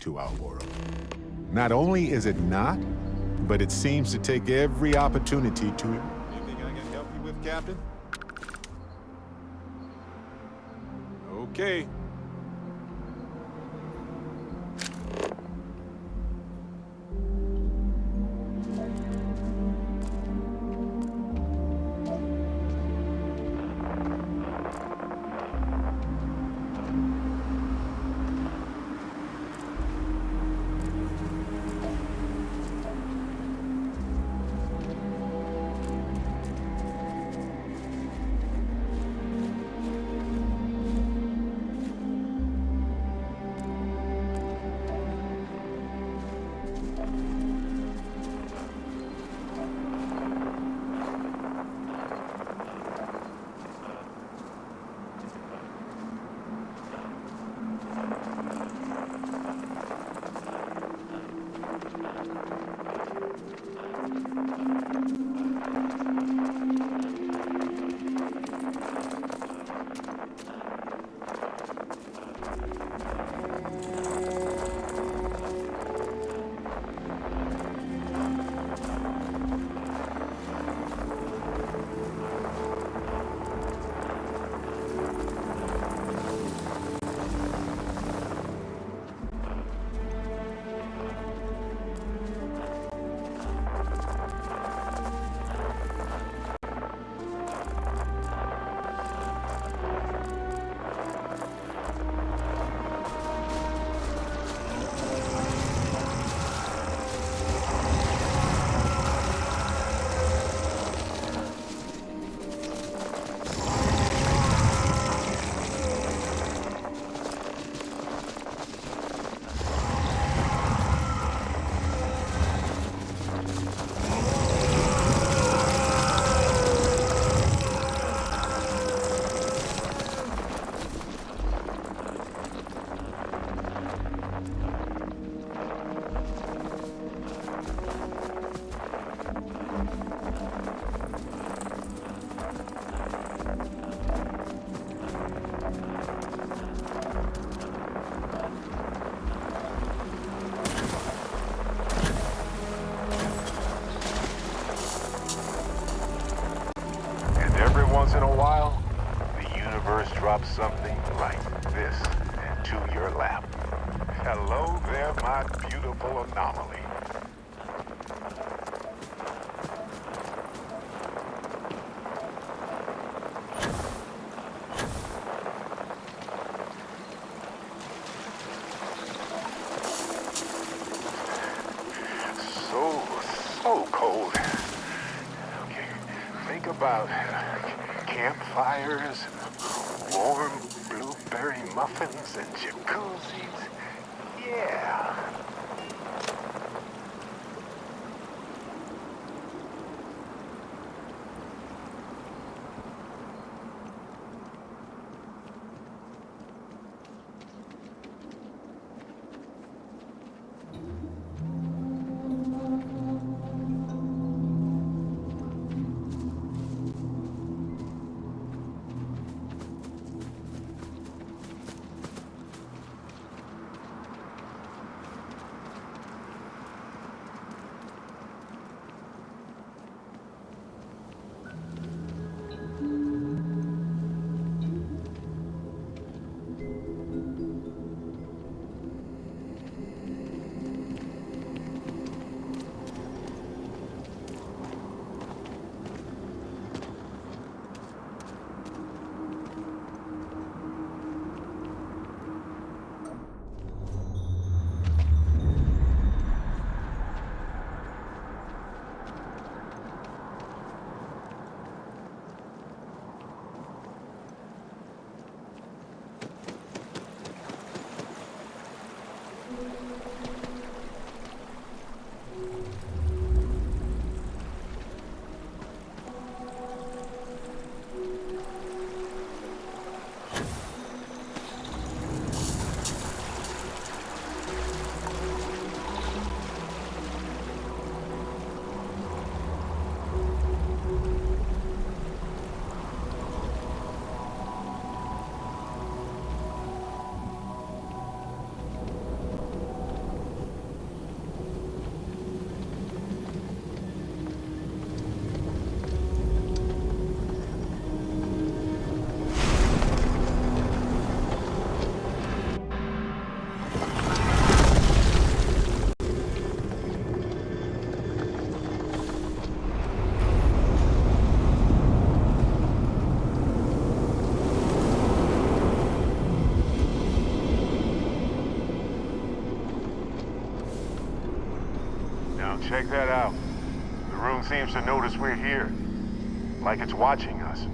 to our world. Not only is it not, but it seems to take every opportunity to... Anything I can help you with, Captain? Okay. Once in a while, the universe drops something like this into your lap. Hello there, my beautiful anomaly. So cold. Okay, think about campfires, warm blueberry muffins, and jacuzzis. Yeah. Check that out. The room seems to notice we're here. Like it's watching us.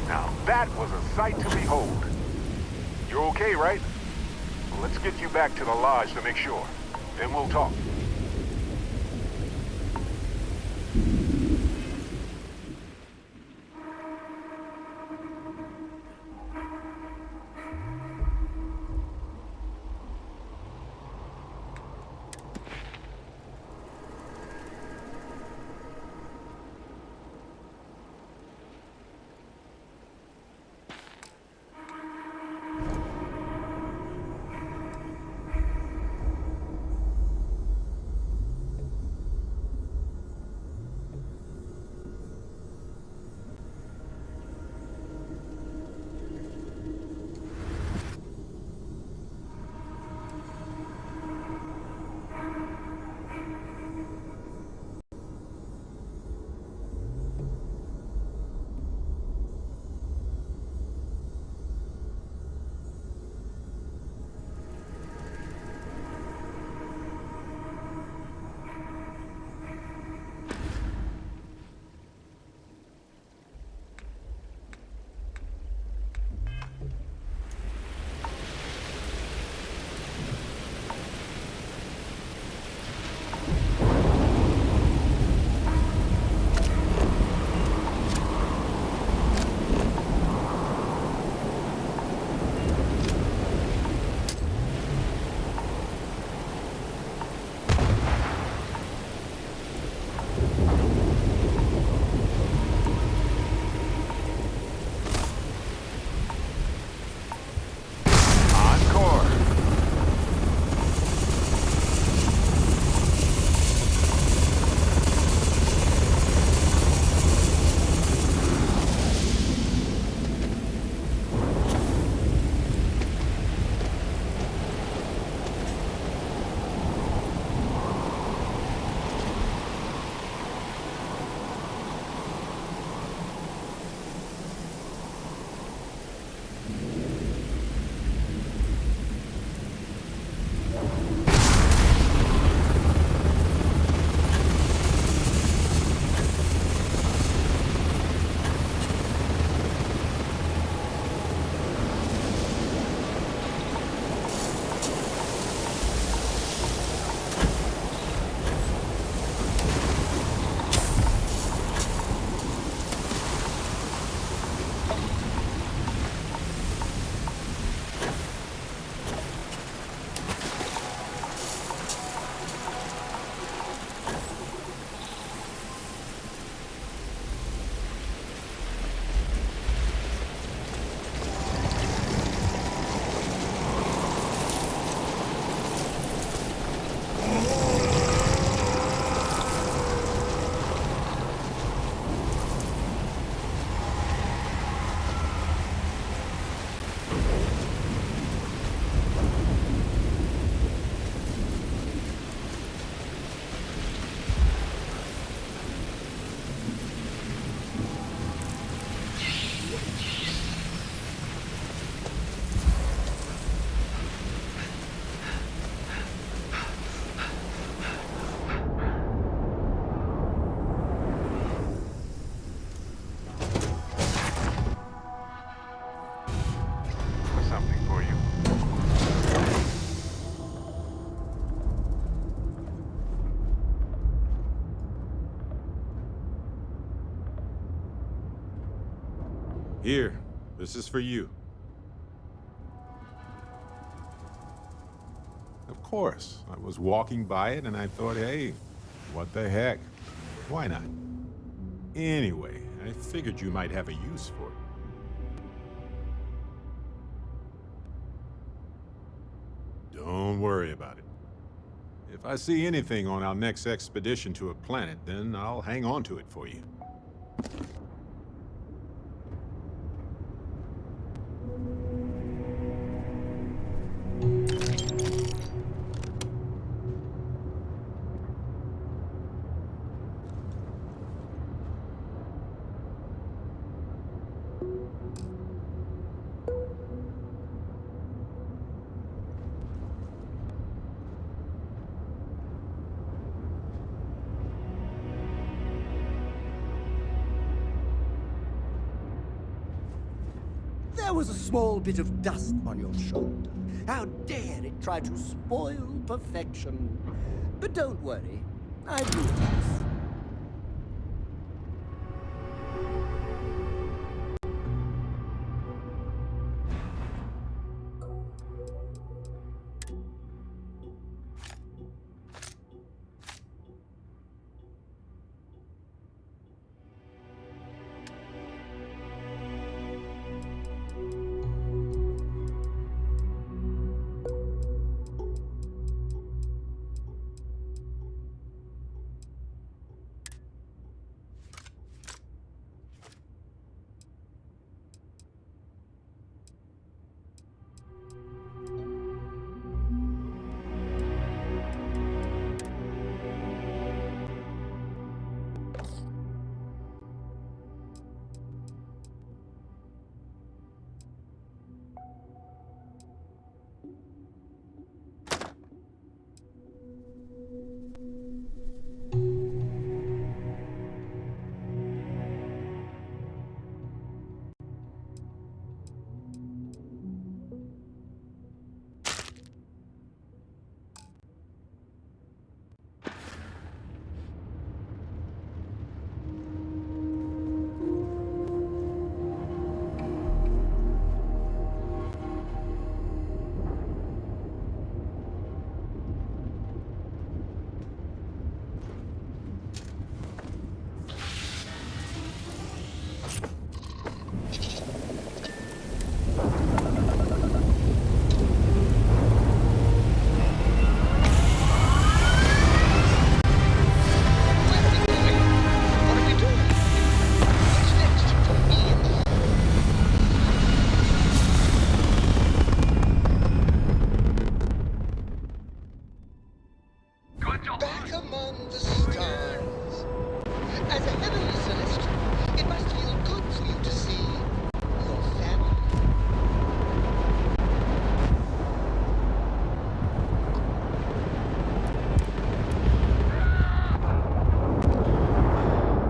Now, that was a sight to behold. You're okay, right? Well, let's get you back to the lodge to make sure. Then we'll talk. Here, this is for you. Of course, I was walking by it and I thought, hey, what the heck? Why not? Anyway, I figured you might have a use for it. Don't worry about it. If I see anything on our next expedition to a planet, then I'll hang on to it for you. There was a small bit of dust on your shoulder. How dare it try to spoil perfection? But don't worry, I do this. Back among the stars. As a heavenly celestial, it must feel good for you to see your family.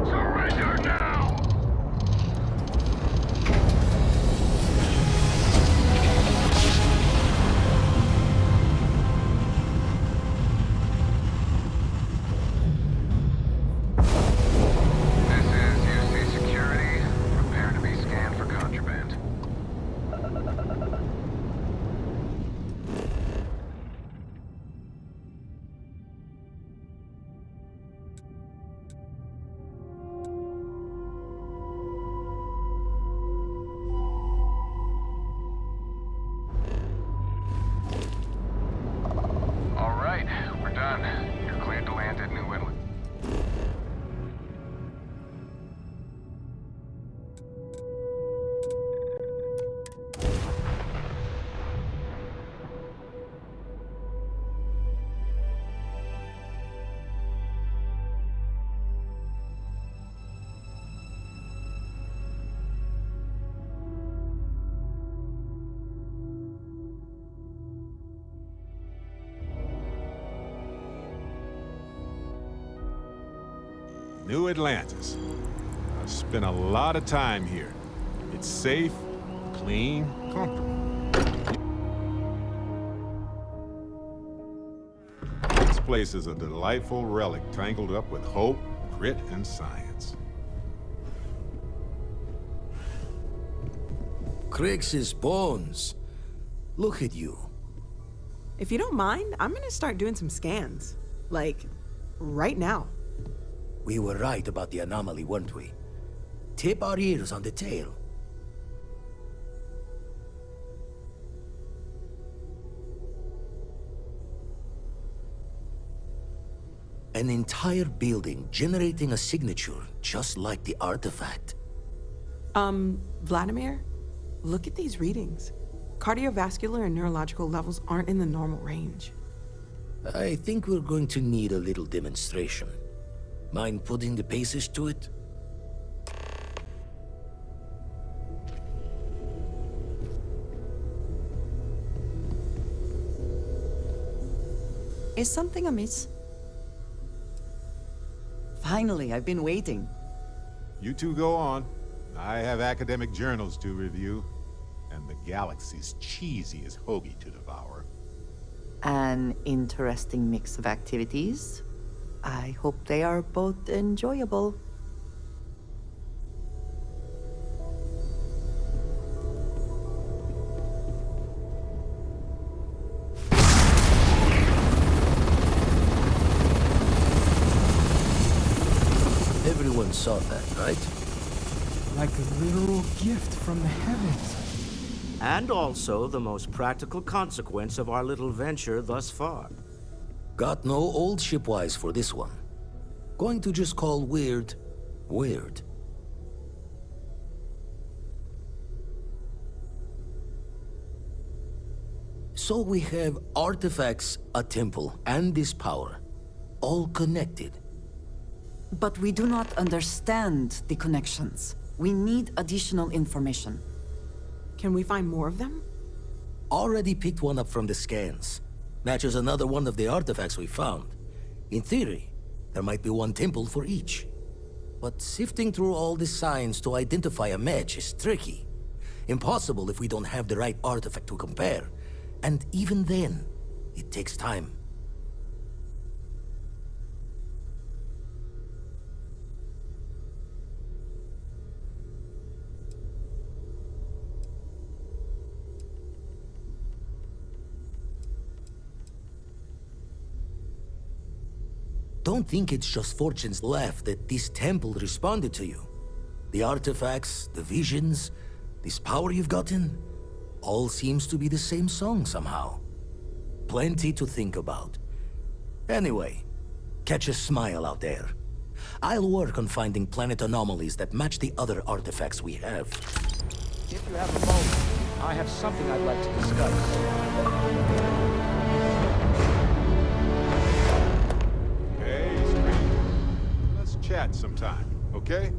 Surrender now! This is UC Security. Prepare to be scanned for contraband. All right, we're done. You're cleared to land at New Inlet. New Atlantis. I've spent a lot of time here. It's safe, clean, comfortable. This place is a delightful relic tangled up with hope, grit, and science. Crix's bones. Look at you. If you don't mind, I'm gonna start doing some scans. Like, right now. We were right about the anomaly, weren't we? Tip our ears on the tail. An entire building generating a signature just like the artifact. Vladimir, look at these readings. Cardiovascular and neurological levels aren't in the normal range. I think we're going to need a little demonstration. Mind putting the paces to it? Is something amiss? Finally, I've been waiting. You two go on. I have academic journals to review. and the galaxy's cheesiest hoagie to devour. An interesting mix of activities. I hope they are both enjoyable. Everyone saw that, right? Like a literal gift from the heavens. And also the most practical consequence of our little venture thus far. Got no old shipwise for this one. Going to just call weird, weird. So we have artifacts, a temple, and this power. All connected. But we do not understand the connections. We need additional information. Can we find more of them? Already picked one up from the scans. Matches another one of the artifacts we found. In theory, there might be one temple for each. But sifting through all the signs to identify a match is tricky. Impossible if we don't have the right artifact to compare. And even then, it takes time. Don't think it's just Fortune's laugh that this temple responded to you. The artifacts, the visions, this power you've gotten, all seems to be the same song somehow. Plenty to think about. Anyway, catch a smile out there. I'll work on finding planet anomalies that match the other artifacts we have. If you have a moment, I have something I'd like to discuss. Chat sometime, okay?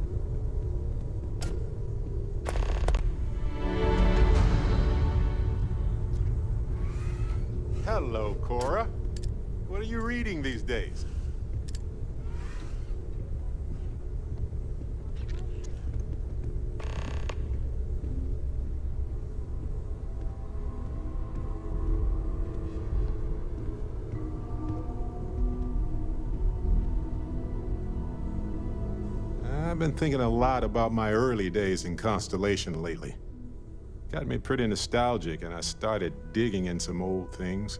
Hello, Cora. What are you reading these days? I've been thinking a lot about my early days in Constellation lately. Got me pretty nostalgic, and I started digging in some old things,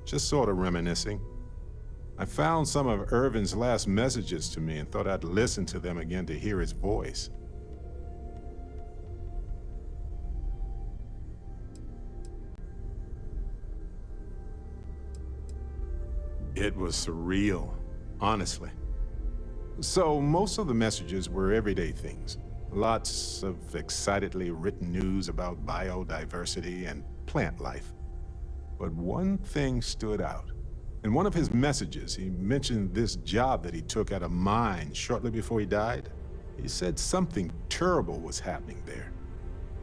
just sort of reminiscing. I found some of Irvin's last messages to me and thought I'd listen to them again to hear his voice. It was surreal, honestly. So most of the messages were everyday things. Lots of excitedly written news about biodiversity and plant life. But one thing stood out. In one of his messages, he mentioned this job that he took at a mine shortly before he died. He said something terrible was happening there.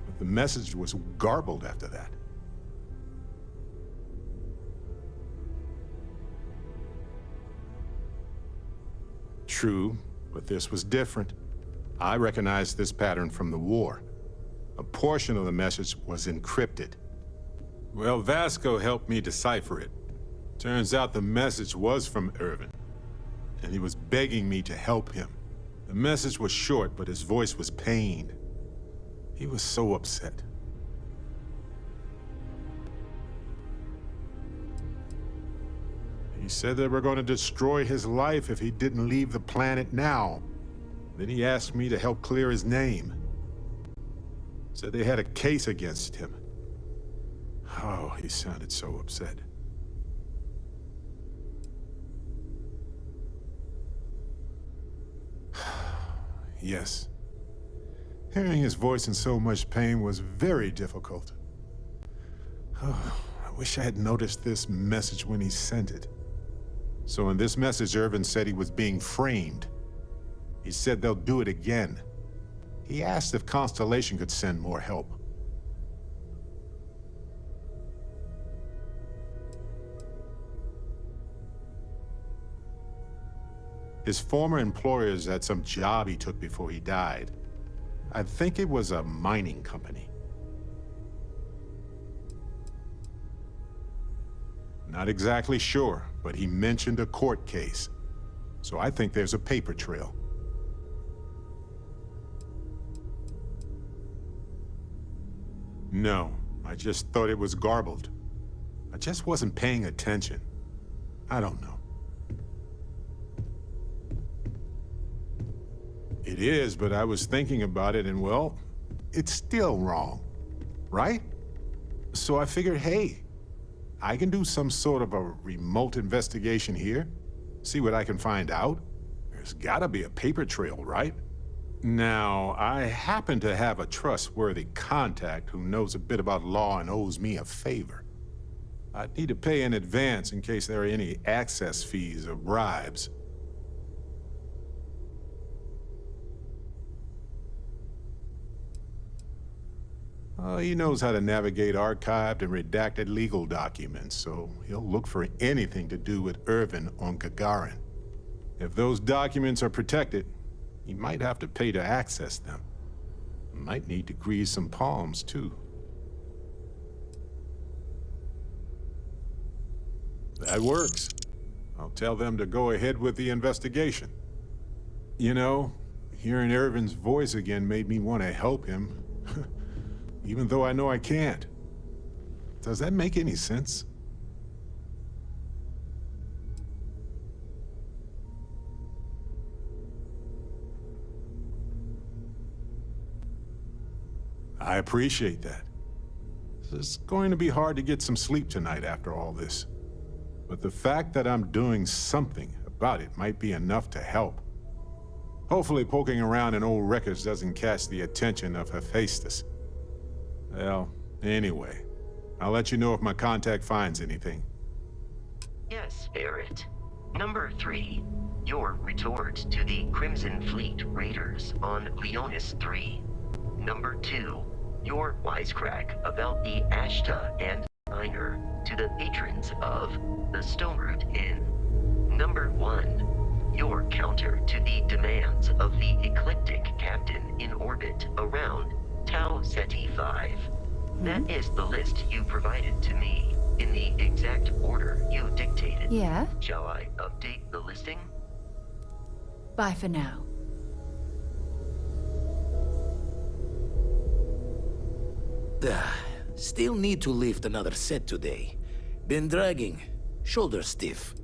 But the message was garbled after that. True, but this was different. I recognized this pattern from the war. A portion of the message was encrypted. Well, Vasco helped me decipher it. Turns out the message was from Irvin, and he was begging me to help him. The message was short, but his voice was pained. He was so upset. He said they were going to destroy his life if he didn't leave the planet now. Then he asked me to help clear his name. Said they had a case against him. Oh, he sounded so upset. Yes. Hearing his voice in so much pain was very difficult. Oh, I wish I had noticed this message when he sent it. So in this message, Irvin said he was being framed. He said they'll do it again. He asked if Constellation could send more help. His former employers had some job he took before he died. I think it was a mining company. Not exactly sure, but he mentioned a court case. So I think there's a paper trail. No, I just thought it was garbled. I just wasn't paying attention. I don't know. It is, but I was thinking about it and, well, it's still wrong, right? So I figured, hey, I can do some sort of a remote investigation here, see what I can find out. There's gotta be a paper trail, right? Now, I happen to have a trustworthy contact who knows a bit about law and owes me a favor. I'd need to pay in advance in case there are any access fees or bribes. He knows how to navigate archived and redacted legal documents, so he'll look for anything to do with Irvin on Gagarin. If those documents are protected, he might have to pay to access them. Might need to grease some palms, too. That works. I'll tell them to go ahead with the investigation. You know, hearing Irvin's voice again made me want to help him. Even though I know I can't. Does that make any sense? I appreciate that. It's going to be hard to get some sleep tonight after all this. But the fact that I'm doing something about it might be enough to help. Hopefully poking around in old records doesn't catch the attention of Hephaestus. Well, anyway, I'll let you know if my contact finds anything. Yes, Barrett. Number 3, your retort to the Crimson Fleet raiders on Leonis 3. Number 2, your wisecrack about the Ashta and Minor to the patrons of the Stoneroot Inn. Number 1, your counter to the demands of the eclectic captain in orbit around Tau Ceti 5. That is the list you provided to me in the exact order you dictated. Yeah? Shall I update the listing? Bye for now. Still need to lift another set today. Been dragging. Shoulder stiff.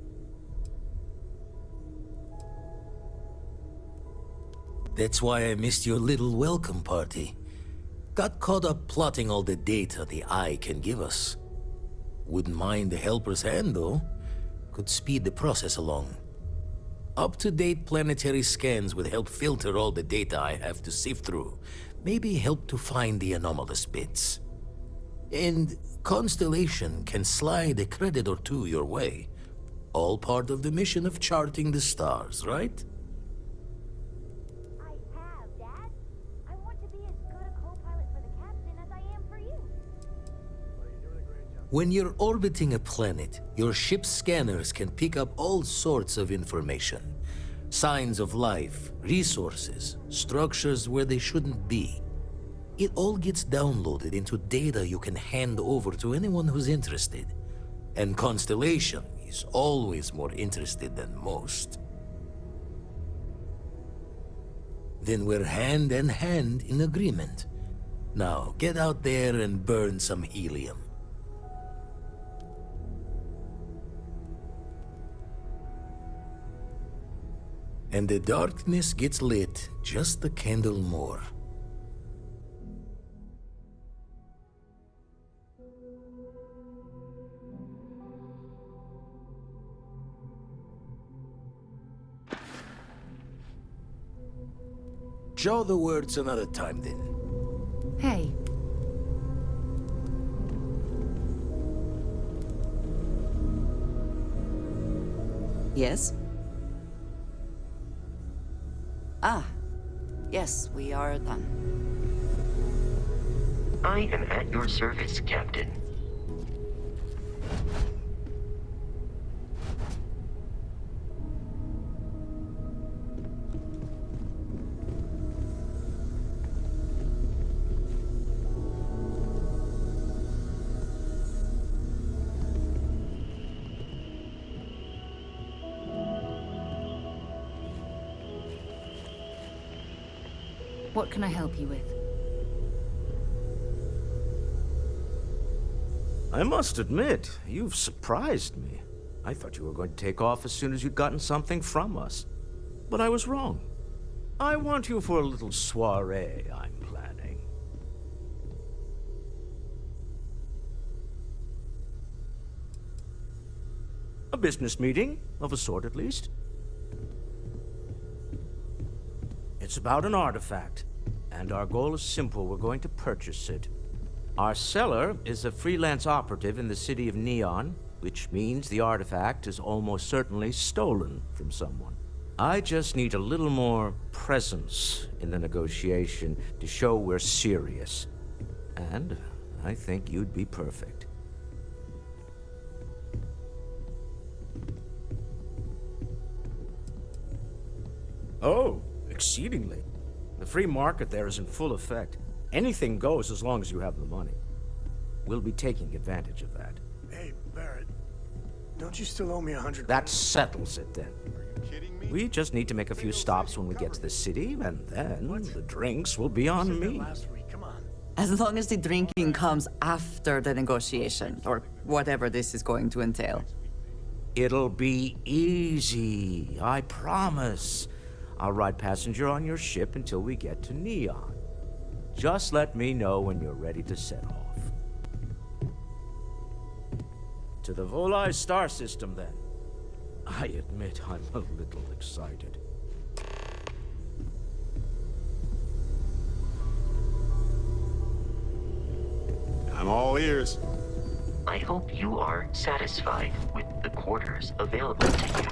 That's why I missed your little welcome party. Got caught up plotting all the data the Eye can give us. Wouldn't mind a helper's hand, though. Could speed the process along. Up-to-date planetary scans would help filter all the data I have to sift through. Maybe help to find the anomalous bits. And Constellation can slide a credit or two your way. All part of the mission of charting the stars, right? I have, Dad. I want to be as good a co-pilot for the captain as I am for you. When you're orbiting a planet, your ship's scanners can pick up all sorts of information. Signs of life, resources, structures where they shouldn't be. It all gets downloaded into data you can hand over to anyone who's interested. And Constellation is always more interested than most. Then we're hand in hand in agreement. Now, get out there and burn some helium. And the darkness gets lit just a candle more. Jaw the words another time, then. Hey. Yes? Ah, yes, we are done. I am at your service, Captain. What can I help you with? I must admit, you've surprised me. I thought you were going to take off as soon as you'd gotten something from us. But I was wrong. I want you for a little soiree I'm planning. A business meeting, of a sort at least. It's about an artifact, and our goal is simple. We're going to purchase it. Our seller is a freelance operative in the city of Neon, which means the artifact is almost certainly stolen from someone. I just need a little more presence in the negotiation to show we're serious. And I think you'd be perfect. Oh, exceedingly. The free market there is in full effect. Anything goes as long as you have the money. We'll be taking advantage of that. Hey, Barrett. Don't you still owe me 100? That settles it then. We just need to make a few stops when we get to the city, and then the drinks will be on me. As long as the drinking comes after the negotiation, or whatever this is going to entail. It'll be easy, I promise. I'll ride passenger on your ship until we get to Neon. Just let me know when you're ready to set off. To the Volai star system, then. I admit I'm a little excited. I'm all ears. I hope you are satisfied with the quarters available to you.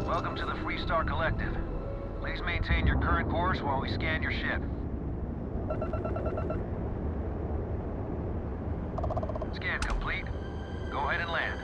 Welcome to the Freestar Collective. Please maintain your current course while we scan your ship. Scan complete. Go ahead and land.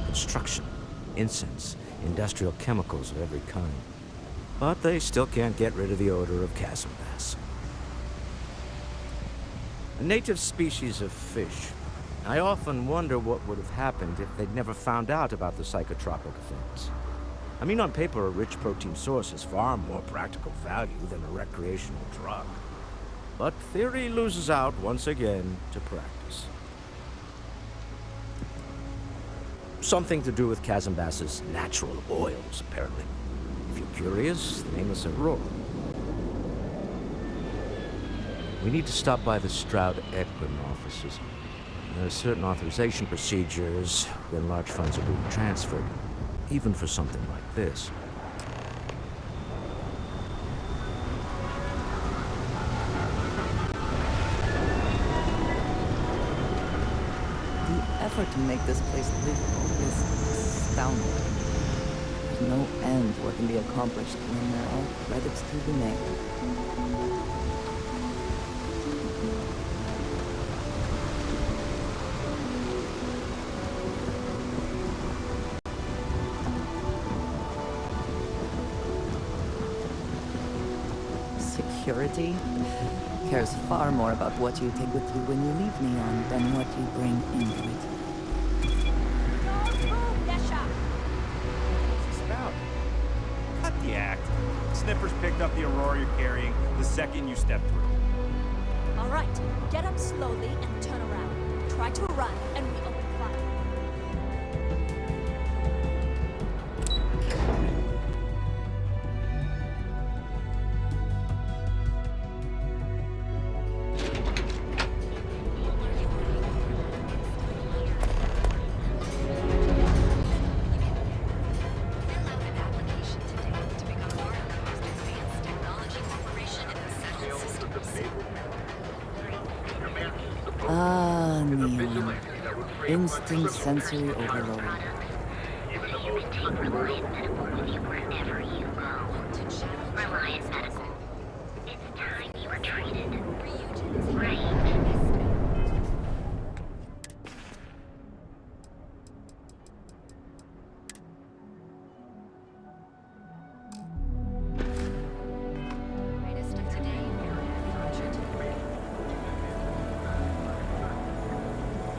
Construction, incense, industrial chemicals of every kind. But they still can't get rid of the odor of chasm gas. A native species of fish. I often wonder what would have happened if they'd never found out about the psychotropic effects. I mean, on paper, a rich protein source has far more practical value than a recreational drug. But theory loses out once again to practice. Something to do with Kazambas's natural oils, apparently. If you're curious, the name is Aurora. We need to stop by the Stroud-Eklund offices. There are certain authorization procedures when large funds are being transferred, even for something like this. The effort to make this place livable is astounding. There's no end what can be accomplished when there are credits to be made. Security cares far more about what you take with you when you leave Neon than what you bring into it. Spout. Cut the act. Sniffers picked up the Aurora you're carrying the second you step through. All right, get up slowly and turn around. Try to run and we open fire. Ah, Neon. Instant sensory overload. Take Reliant Medical with you wherever you go. Reliant Medical. It's time you were treated. Right.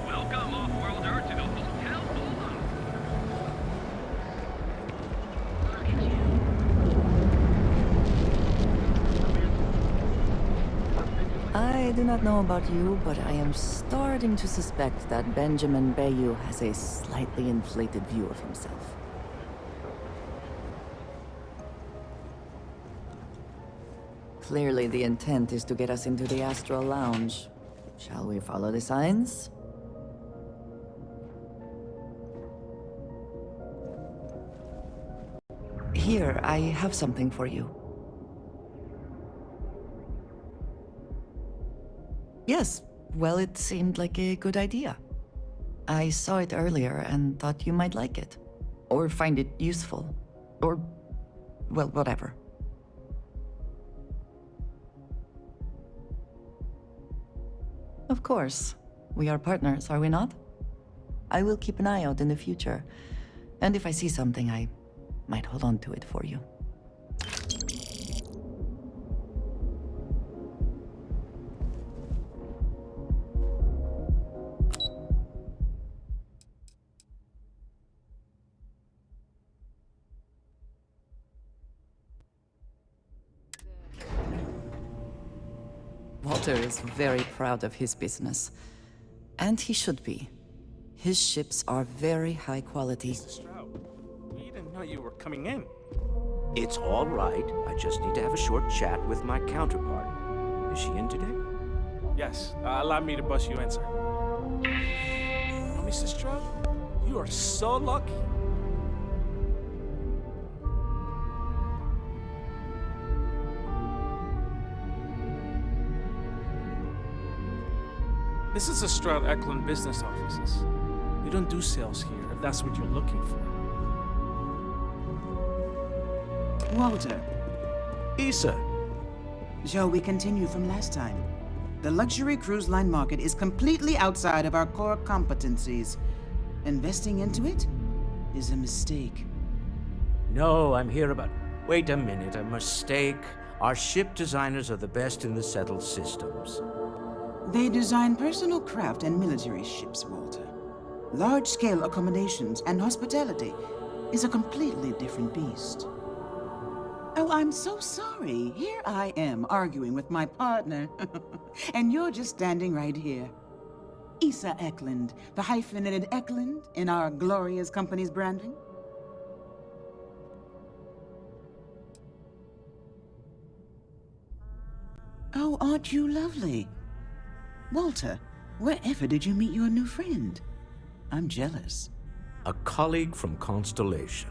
Welcome, off-worlder, to the Hotel Bula. I do not know about you, but I am starting to suspect that Benjamin Bayou has a slightly inflated view of himself. Clearly, the intent is to get us into the Astral Lounge. Shall we follow the signs? Here, I have something for you. Yes, well, it seemed like a good idea. I saw it earlier and thought you might like it. Or find it useful. Or, well, whatever. Of course. We are partners, are we not? I will keep an eye out in the future. And if I see something, I might hold on to it for you. Walter is very proud of his business. And he should be. His ships are very high quality. Mr. Stroud, we didn't know you were coming in. It's all right. I just need to have a short chat with my counterpart. Is she in today? Yes, allow me to bust you in, sir. Oh, Mr. Stroud, you are so lucky. This is the Stroud-Eklund business offices. We don't do sales here, if that's what you're looking for. Walter. Issa. Shall we continue from last time? The luxury cruise line market is completely outside of our core competencies. Investing into it is a mistake. No, I'm here about... Wait a minute, a mistake. Our ship designers are the best in the settled systems. They design personal craft and military ships, Walter. Large-scale accommodations and hospitality is a completely different beast. Oh, I'm so sorry. Here I am arguing with my partner, and you're just standing right here. Issa Eklund, the hyphenated Eklund in our glorious company's branding. Oh, aren't you lovely? Walter, wherever did you meet your new friend? I'm jealous. A colleague from Constellation.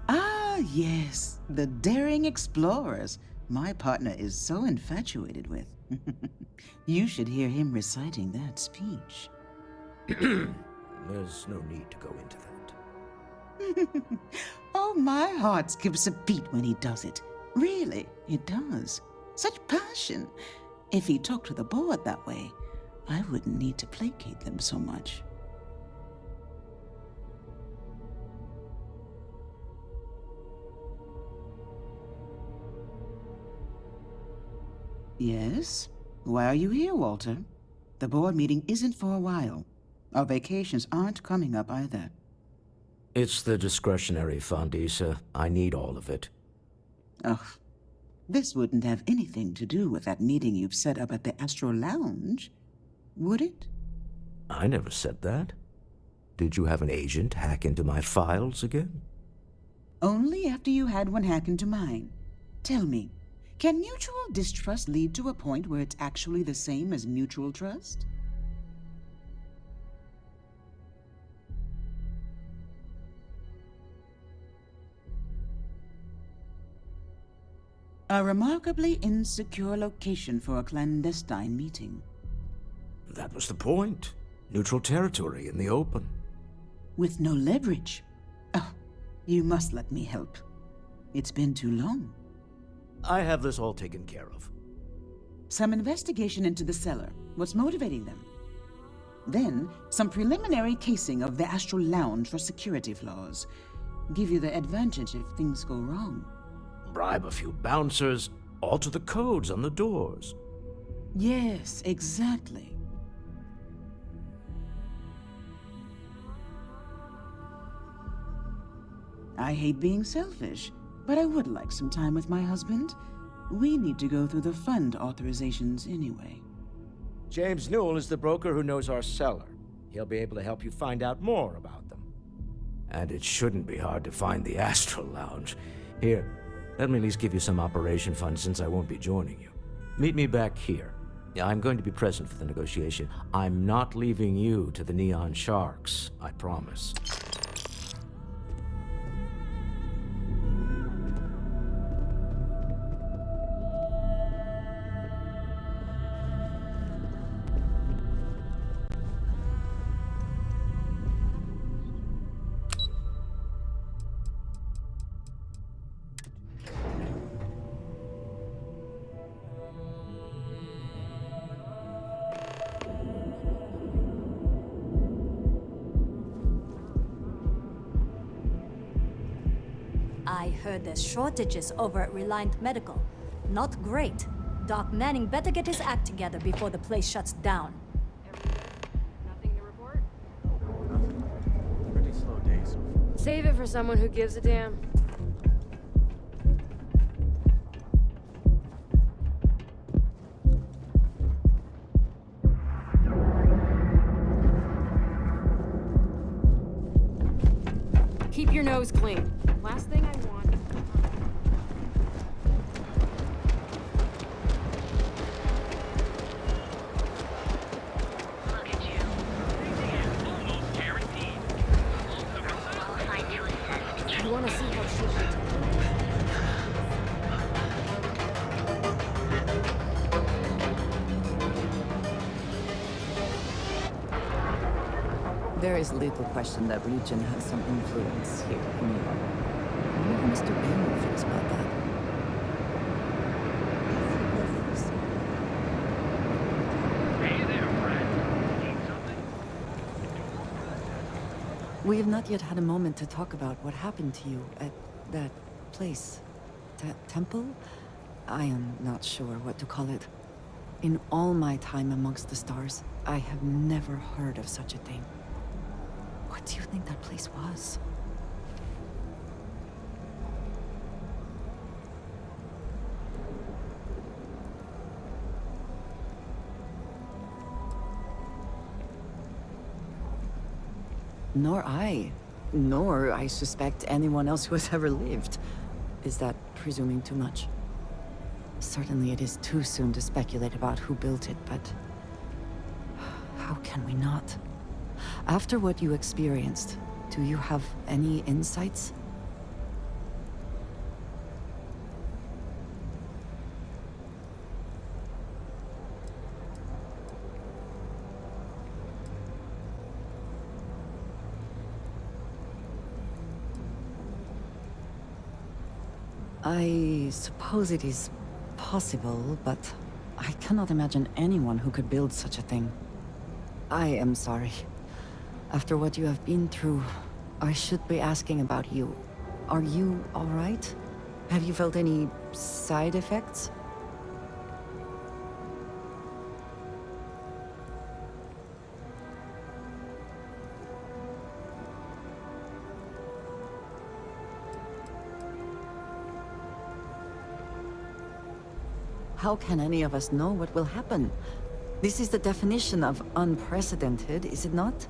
Ah, yes, the daring explorers my partner is so infatuated with. You should hear him reciting that speech. There's no need to go into that. Oh, my heart skips a beat when he does it. Really, it does. Such passion. If he talked to the board that way, I wouldn't need to placate them so much. Yes? Why are you here, Walter? The board meeting isn't for a while. Our vacations aren't coming up either. It's the discretionary fund, Issa. I need all of it. Ugh. This wouldn't have anything to do with that meeting you've set up at the Astro Lounge, would it? I never said that. Did you have an agent hack into my files again? Only after you had one hack into mine. Tell me, can mutual distrust lead to a point where it's actually the same as mutual trust? A remarkably insecure location for a clandestine meeting. That was the point. Neutral territory in the open. With no leverage. Oh, you must let me help. It's been too long. I have this all taken care of. Some investigation into the cellar. What's motivating them? Then, some preliminary casing of the Astral Lounge for security flaws. Give you the advantage if things go wrong. Bribe a few bouncers, alter the codes on the doors. Yes, exactly. I hate being selfish, but I would like some time with my husband. We need to go through the fund authorizations anyway. James Newell is the broker who knows our cellar. He'll be able to help you find out more about them. And it shouldn't be hard to find the Astral Lounge. Here, let me at least give you some operation funds since I won't be joining you. Meet me back here. I'm going to be present for the negotiation. I'm not leaving you to the Neon Sharks, I promise. I heard there's shortages over at Reliant Medical. Not great. Doc Manning better get his act together before the place shuts down. Nothing to report? Pretty slow days. Save it for someone who gives a damn. Keep your nose clean. Last thing I want. Look at you. Almost guaranteed. Qualified to assess. You want to see how shit There is little question that region has some influence here in New York. I wonder how Mr. Bainman feels about that. Hey there, Brad. Need something? We have not yet had a moment to talk about what happened to you at that place. Temple? I am not sure what to call it. In all my time amongst the stars, I have never heard of such a thing. What do you think that place was? Nor I suspect anyone else who has ever lived. Is that presuming too much? Certainly it is too soon to speculate about who built it, but how can we not? After what you experienced, do you have any insights? I suppose it is possible, but I cannot imagine anyone who could build such a thing. I am sorry. After what you have been through, I should be asking about you. Are you all right? Have you felt any side effects? How can any of us know what will happen? This is the definition of unprecedented, is it not?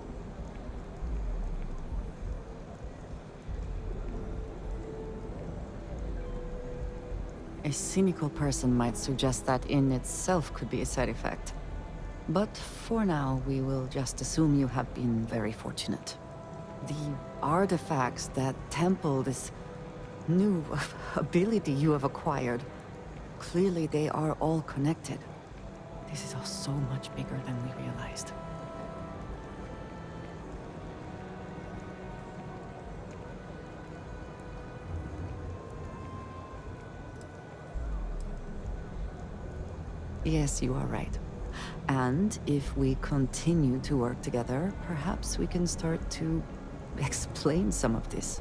A cynical person might suggest that in itself could be a side effect. But for now, we will just assume you have been very fortunate. The artifacts that temple this new ability you have acquired, clearly they are all connected. This is all so much bigger than we realized. Yes, you are right. And if we continue to work together, perhaps we can start to explain some of this.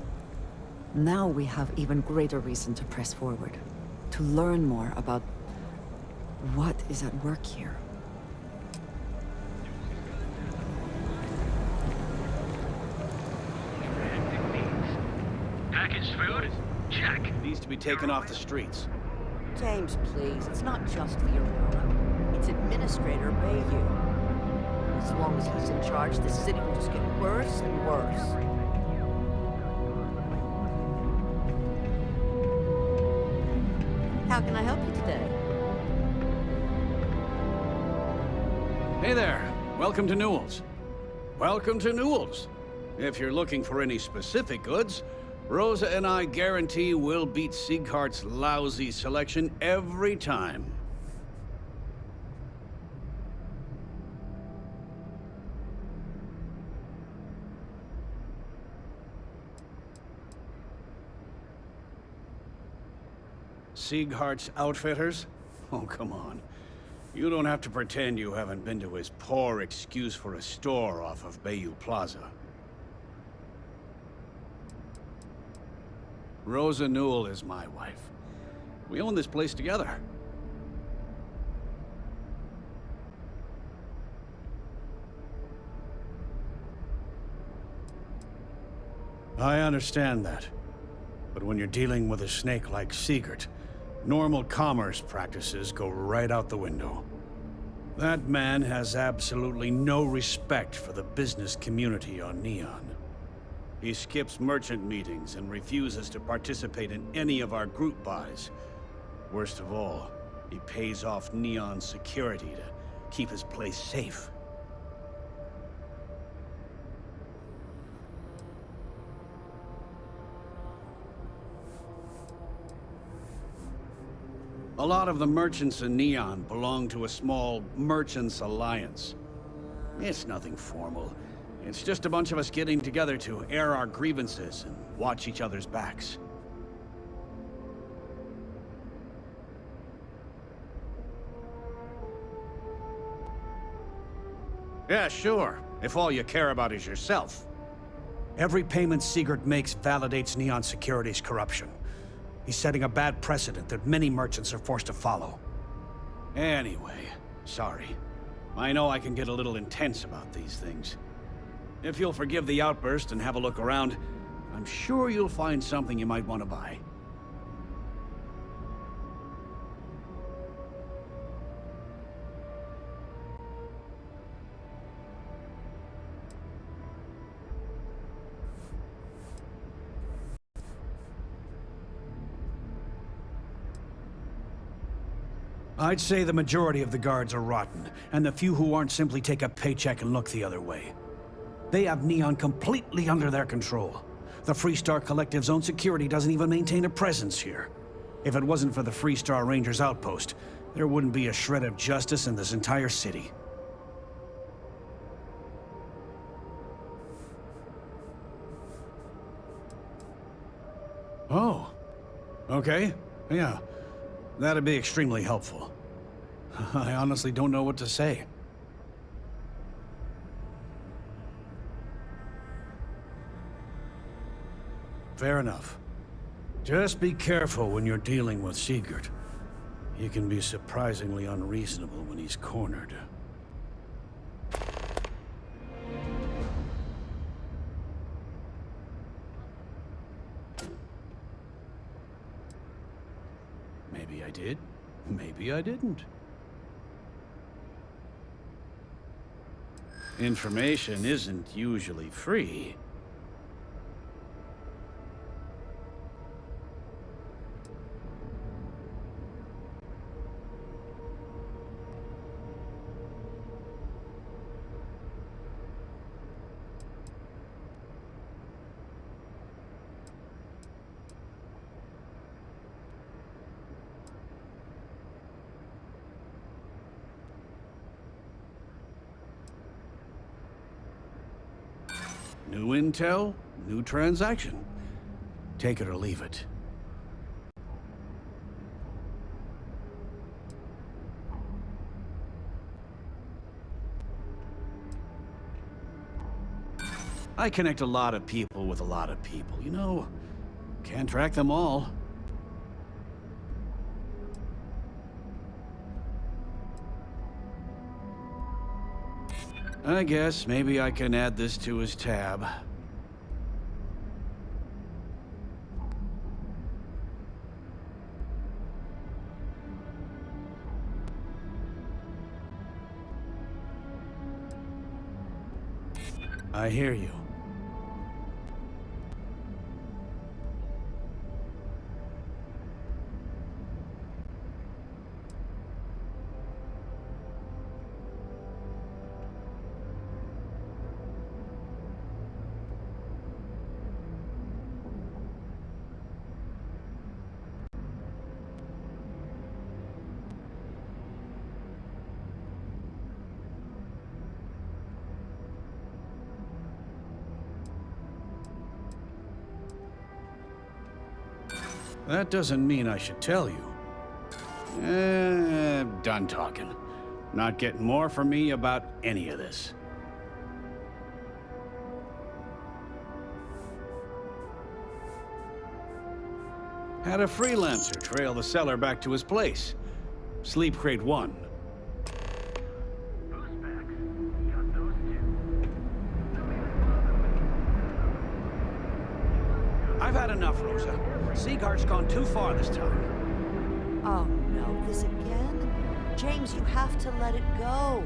Now we have even greater reason to press forward, to learn more about what is at work here. Packaged food? Check. Needs to be taken off the streets. James, please. It's not just the Aurora. It's Administrator Bayou. As long as he's in charge, this city will just get worse and worse. How can I help you today? Hey there. Welcome to Newell's. Welcome to Newell's. If you're looking for any specific goods, Rosa and I guarantee we'll beat Sieghart's lousy selection every time. Sieghart's Outfitters? Oh, come on. You don't have to pretend you haven't been to his poor excuse for a store off of Bayou Plaza. Rosa Newell is my wife. We own this place together. I understand that. But when you're dealing with a snake like Siegert, normal commerce practices go right out the window. That man has absolutely no respect for the business community on Neon. He skips merchant meetings and refuses to participate in any of our group buys. Worst of all, he pays off Neon security to keep his place safe. A lot of the merchants in Neon belong to a small merchants alliance. It's nothing formal. It's just a bunch of us getting together to air our grievances and watch each other's backs. Yeah, sure, if all you care about is yourself. Every payment Siegert makes validates Neon Security's corruption. He's setting a bad precedent that many merchants are forced to follow. Anyway, sorry. I know I can get a little intense about these things. If you'll forgive the outburst and have a look around, I'm sure you'll find something you might want to buy. I'd say the majority of the guards are rotten, and the few who aren't simply take a paycheck and look the other way. They have Neon completely under their control. The Freestar Collective's own security doesn't even maintain a presence here. If it wasn't for the Freestar Rangers outpost, there wouldn't be a shred of justice in this entire city. Oh. Okay. Yeah. That'd be extremely helpful. I honestly don't know what to say. Fair enough. Just be careful when you're dealing with Sigurd. He can be surprisingly unreasonable when he's cornered. Maybe I did. Maybe I didn't. Information isn't usually free. New intel, new transaction. Take it or leave it. I connect a lot of people with a lot of people, you know. Can't track them all. I guess maybe I can add this to his tab. I hear you. That doesn't mean I should tell you. Done talking. Not getting more from me about any of this. Had a freelancer trail the seller back to his place. Sleep Crate 1. I've had enough, Rosa. Seagard's gone too far this time. Oh no, this again? James, you have to let it go.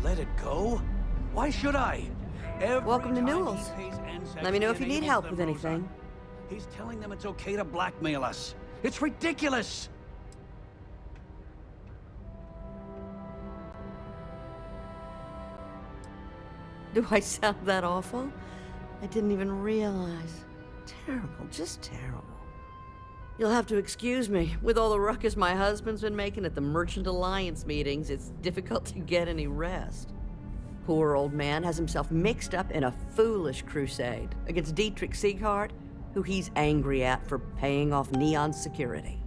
Let it go? Why should I? Welcome to Newell's. Let me know if you need help with anything. He's telling them it's okay to blackmail us. It's ridiculous! Do I sound that awful? I didn't even realize. Terrible, just terrible. You'll have to excuse me. With all the ruckus my husband's been making at the Merchant Alliance meetings, it's difficult to get any rest. Poor old man has himself mixed up in a foolish crusade against Dietrich Sieghart, who he's angry at for paying off Neon's security.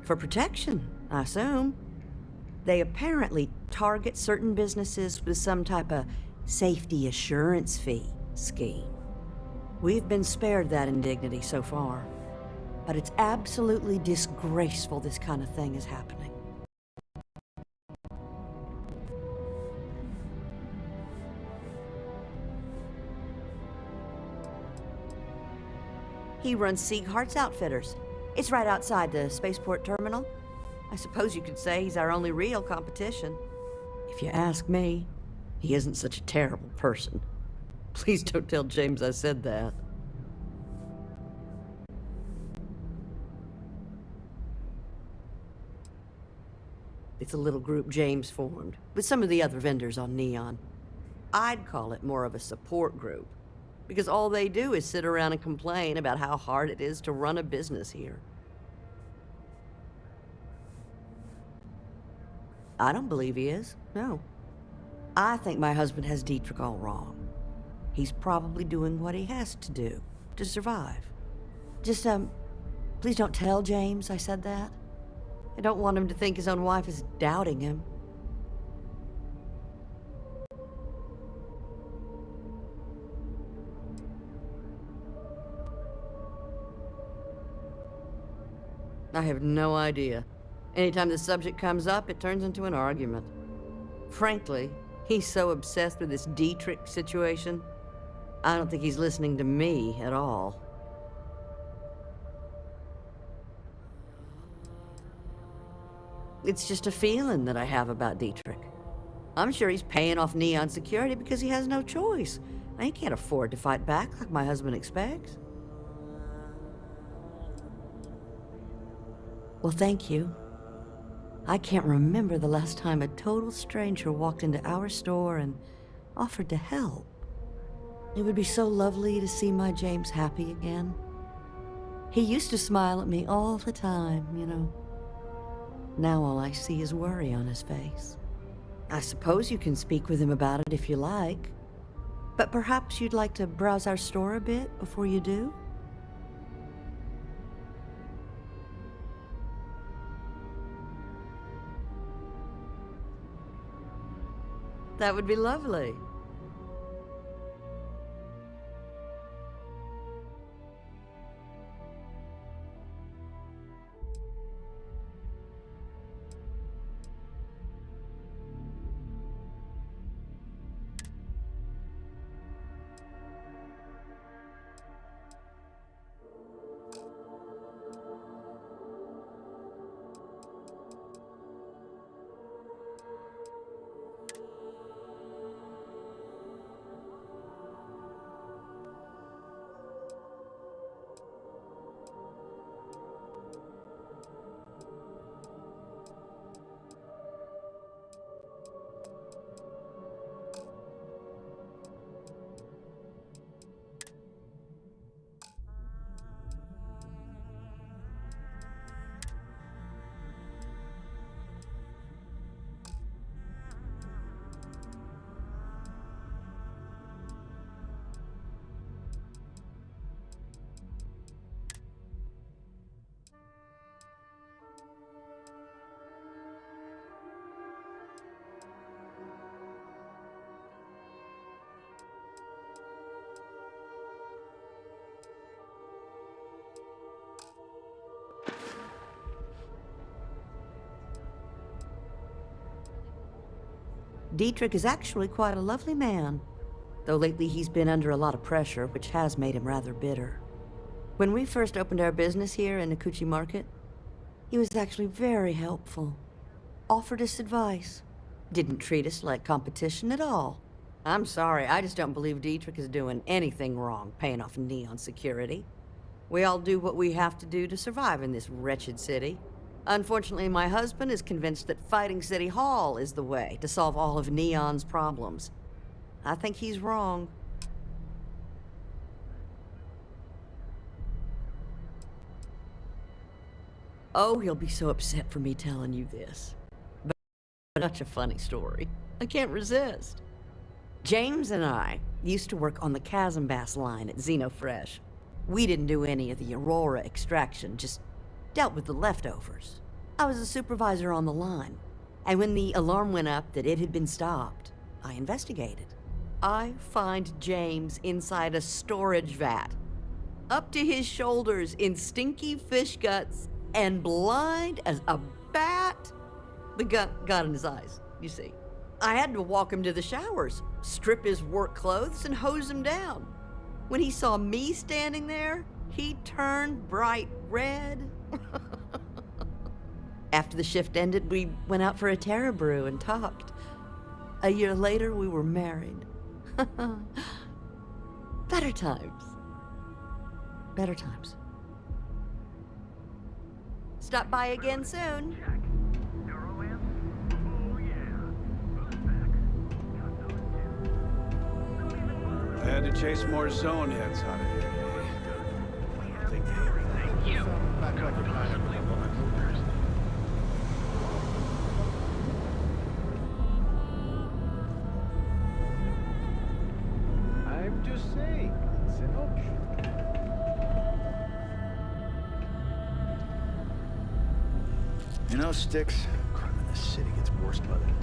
For protection, I assume. They apparently target certain businesses with some type of safety assurance fee scheme. We've been spared that indignity so far. But it's absolutely disgraceful this kind of thing is happening. He runs Sieghart's Outfitters. It's right outside the spaceport terminal. I suppose you could say he's our only real competition. If you ask me, he isn't such a terrible person. Please don't tell James I said that. It's a little group James formed, with some of the other vendors on Neon. I'd call it more of a support group, because all they do is sit around and complain about how hard it is to run a business here. I don't believe he is, no. I think my husband has Dietrich all wrong. He's probably doing what he has to do to survive. Just, please don't tell James I said that. I don't want him to think his own wife is doubting him. I have no idea. Anytime the subject comes up, it turns into an argument. Frankly, he's so obsessed with this Dietrich situation, I don't think he's listening to me at all. It's just a feeling that I have about Dietrich. I'm sure he's paying off Neon security because he has no choice. He can't afford to fight back like my husband expects. Well, thank you. I can't remember the last time a total stranger walked into our store and offered to help. It would be so lovely to see my James happy again. He used to smile at me all the time, you know. Now all I see is worry on his face. I suppose you can speak with him about it if you like. But perhaps you'd like to browse our store a bit before you do? That would be lovely. Dietrich is actually quite a lovely man, though lately he's been under a lot of pressure, which has made him rather bitter. When we first opened our business here in Akuchi Market, he was actually very helpful. Offered us advice. Didn't treat us like competition at all. I'm sorry, I just don't believe Dietrich is doing anything wrong paying off Neon security. We all do what we have to do to survive in this wretched city. Unfortunately, my husband is convinced that fighting City Hall is the way to solve all of Neon's problems. I think he's wrong. Oh, he'll be so upset for me telling you this. But such a funny story. I can't resist. James and I used to work on the Chasm Bass line at Xenofresh. We didn't do any of the Aurora extraction, just dealt with the leftovers. I was a supervisor on the line, and when the alarm went up that it had been stopped, I investigated. I find James inside a storage vat, up to his shoulders in stinky fish guts and blind as a bat. The gun got in his eyes, you see. I had to walk him to the showers, strip his work clothes, and hose him down. When he saw me standing there, he turned bright red. After the shift ended, we went out for a Terra brew and talked. A year later, we were married. Better times. Better times. Stop by again soon. I had to chase more zone heads out of here. I think they back up your pilot. I'm just saying, it's an option. You know, Sticks, crime in this city gets worse by the day.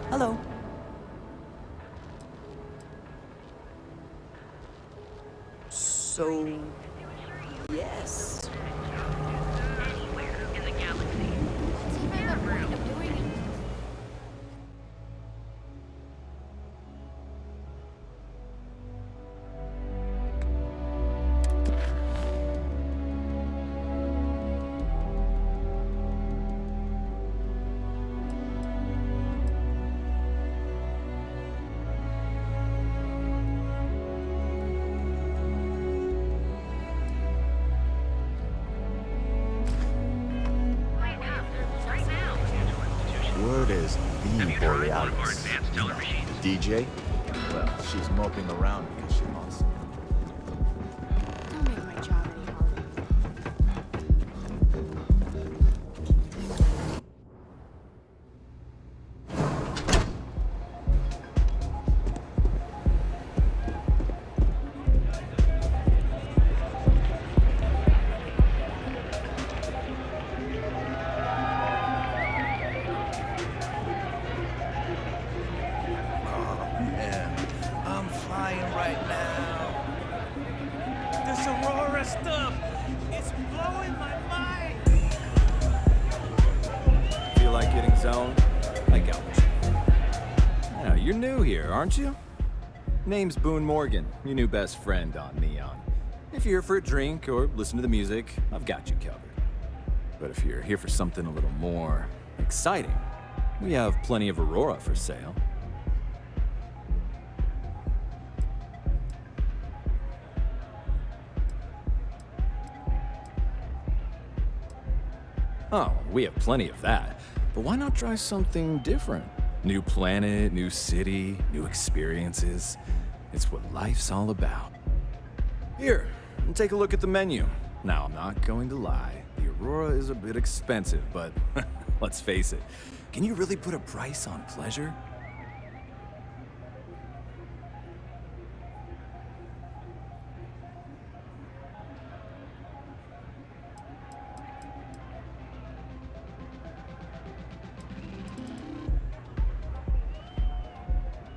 Hello. So, yes. Anywhere in the galaxy. What's even the point of doing it? Word is the Borealis. The DJ? Well, she's moping around because she lost. Don't make my job any harder. I'm flying right now. This Aurora stuff is blowing my mind. Feel like getting zoned? I got what you need. Yeah, you're new here, aren't you? Name's Boone Morgan, your new best friend on Neon. If you're here for a drink or listen to the music, I've got you covered. But if you're here for something a little more exciting, we have plenty of Aurora for sale. Oh, we have plenty of that. But why not try something different? New planet, new city, new experiences. It's what life's all about. Here, take a look at the menu. Now, I'm not going to lie. The Aurora is a bit expensive, but let's face it. Can you really put a price on pleasure?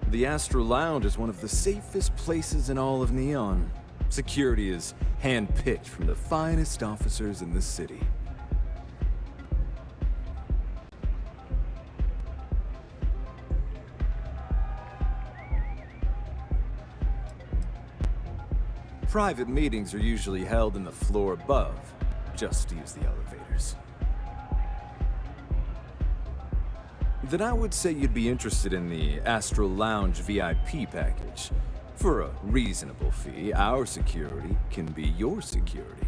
The Astro Lounge is one of the safest places in all of Neon. Security is hand-picked from the finest officers in the city. Private meetings are usually held in the floor above. Just use the elevators. Then I would say you'd be interested in the Astro Lounge VIP package. For a reasonable fee, our security can be your security.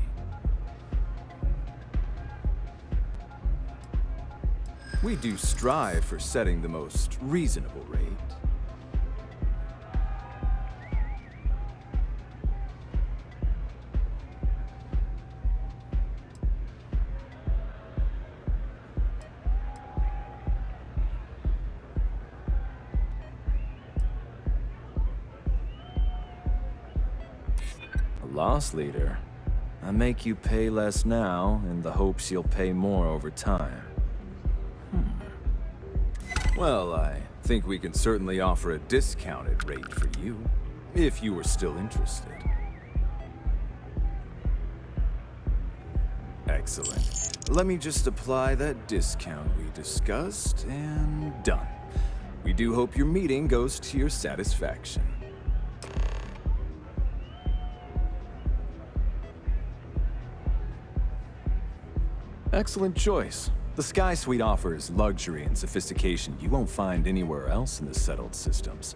We do strive for setting the most reasonable rate. Loss leader. I make you pay less now in the hopes you'll pay more over time. Well, I think we can certainly offer a discounted rate for you, if you were still interested. Excellent. Let me just apply that discount we discussed, and done. We do hope your meeting goes to your satisfaction. Excellent choice. The Sky Suite offers luxury and sophistication you won't find anywhere else in the settled systems.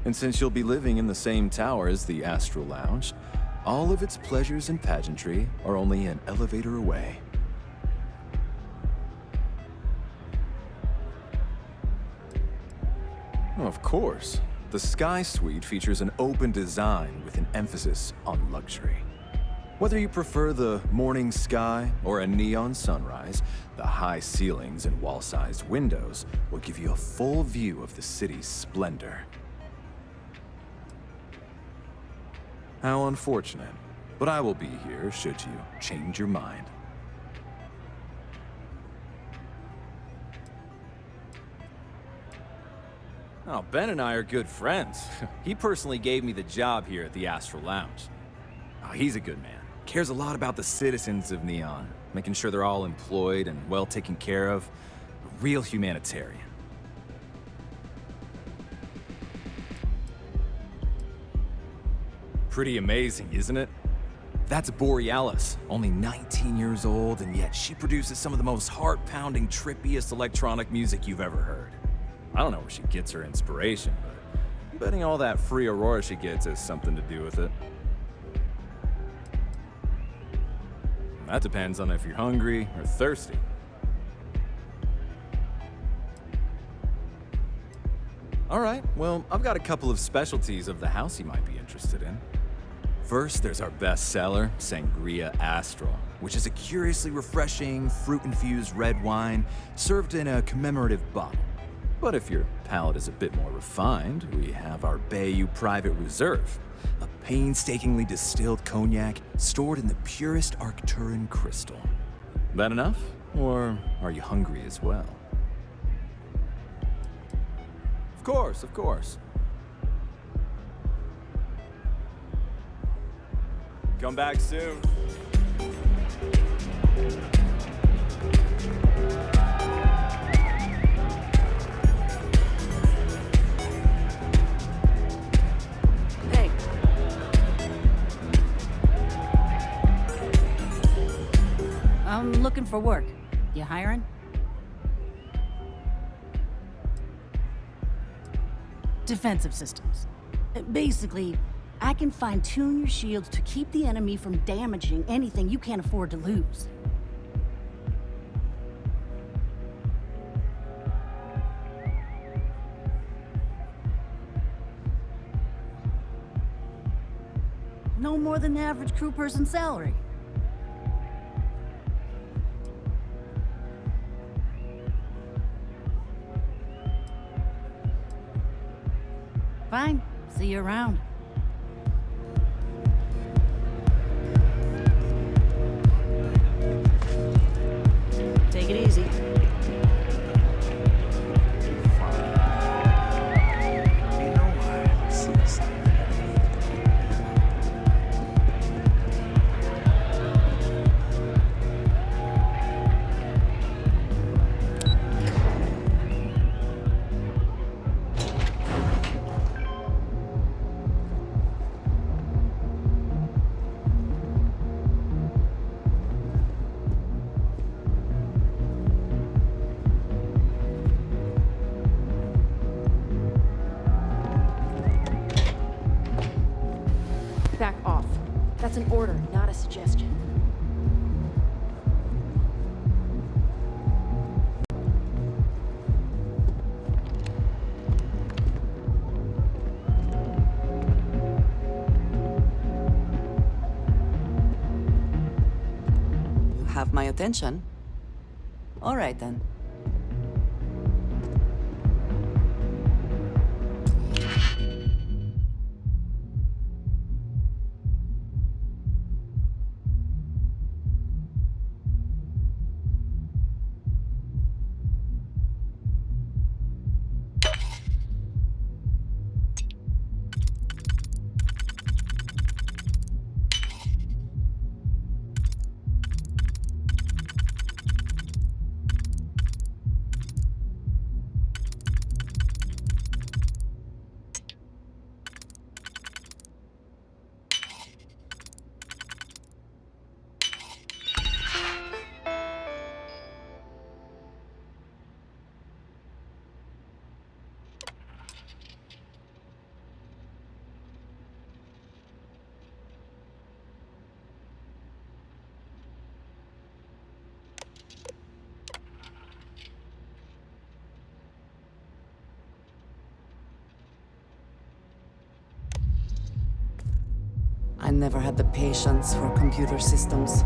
And since you'll be living in the same tower as the Astro Lounge, all of its pleasures and pageantry are only an elevator away. Of course. The Sky Suite features an open design with an emphasis on luxury. Whether you prefer the morning sky or a neon sunrise, the high ceilings and wall-sized windows will give you a full view of the city's splendor. How unfortunate, but I will be here should you change your mind. Oh, Ben and I are good friends. He personally gave me the job here at the Astro Lounge. Oh, he's a good man. Cares a lot about the citizens of Neon, making sure they're all employed and well taken care of. A real humanitarian. Pretty amazing, isn't it? That's Borealis, only 19 years old, and yet she produces some of the most heart-pounding, trippiest electronic music you've ever heard. I don't know where she gets her inspiration, but I'm betting all that free Aurora she gets has something to do with it. That depends on if you're hungry or thirsty. All right, well, I've got a couple of specialties of the house you might be interested in. First, there's our best seller, Sangria Astral, which is a curiously refreshing, fruit-infused red wine served in a commemorative bottle. But if your palate is a bit more refined, we have our Bayou Private Reserve, a painstakingly distilled cognac stored in the purest Arcturan crystal. That enough? Or are you hungry as well? Of course, of course. Come back soon. Hey. I'm looking for work. You hiring? Defensive systems. Basically, I can fine-tune your shields to keep the enemy from damaging anything you can't afford to lose. No more than the average crew person's salary. Fine. See you around. Take it easy. Back off. That's an order, not a suggestion. You have my attention. All right, then. I never had the patience for computer systems.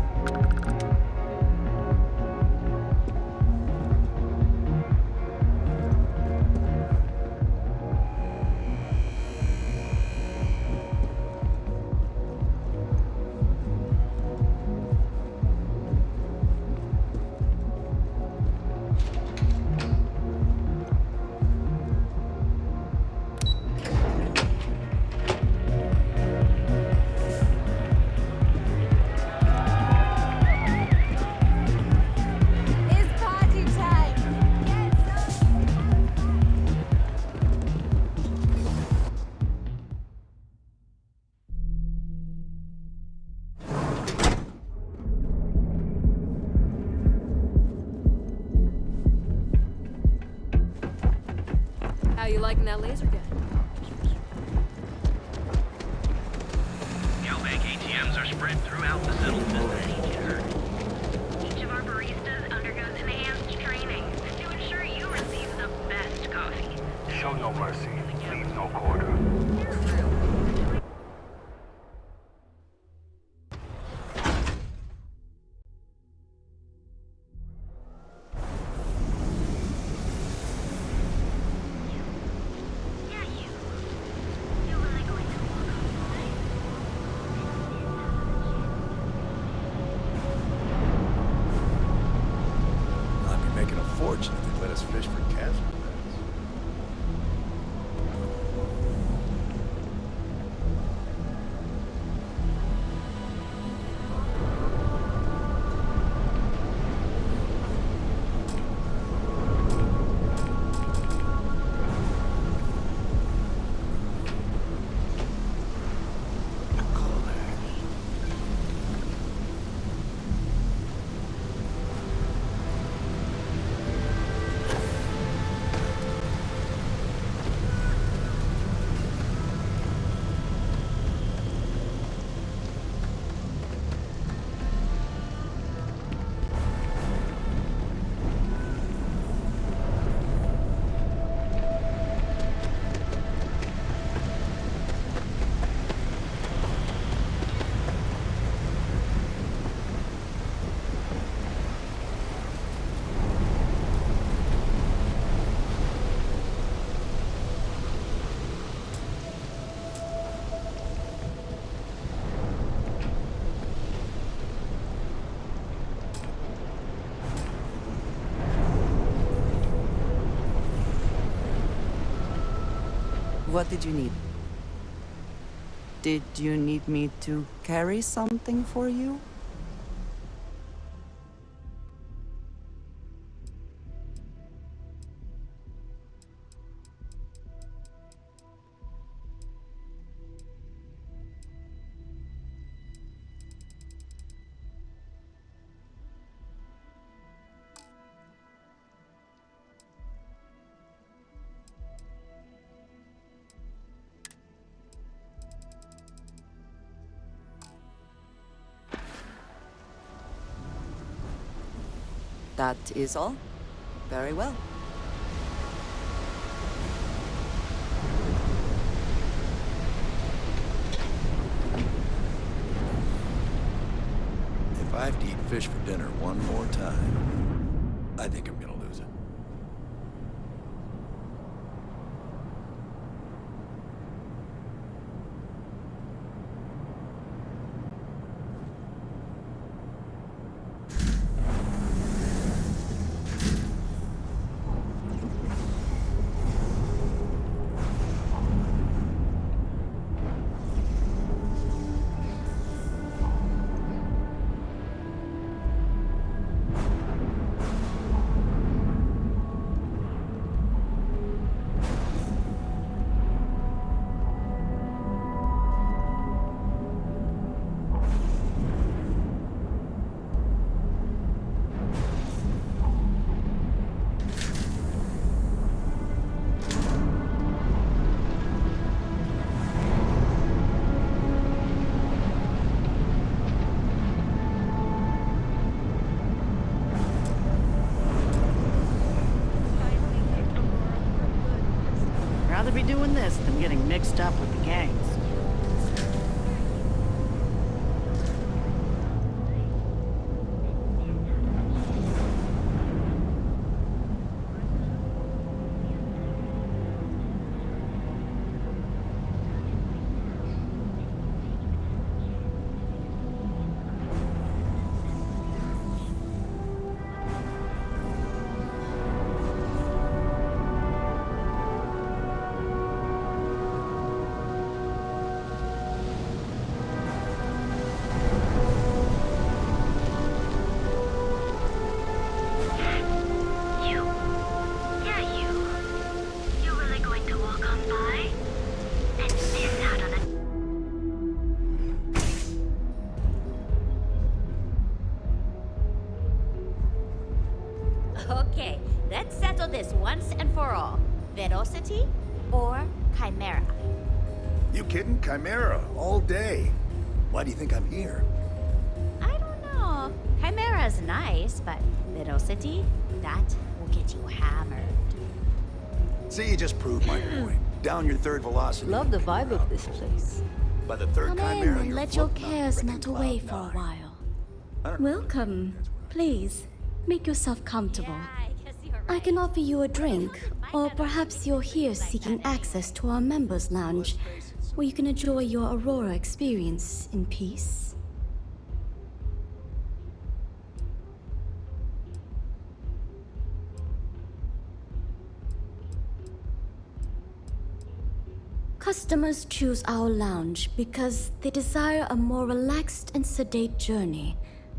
How you liking that laser gun? Galbank ATMs are spread throughout the settlement. Each of our baristas undergoes enhanced training to ensure you receive the best coffee. Show no mercy. Leave no quarter. I'd be making a fortune if they let us fish for casual. What did you need? Did you need me to carry something for you? That is all? Very well. If I have to eat fish for dinner one more time, I think I'm gonna lose it. Rather be doing this than getting mixed up with the gangs. Okay, let's settle this once and for all. Velocity or Chimera? You kidding? Chimera, all day. Why do you think I'm here? I don't know. Chimera's nice, but Velocity, that will get you hammered. See, you just proved my point. Down your third velocity. Love the vibe of this place. By the third Come in Chimera, and you're let your floating on cares frickin' melt away for cloud a nine. while. Welcome. Please, make yourself comfortable. I can offer you a drink, or perhaps you're here seeking access to our members' lounge, where you can enjoy your Aurora experience in peace. Customers choose our lounge because they desire a more relaxed and sedate journey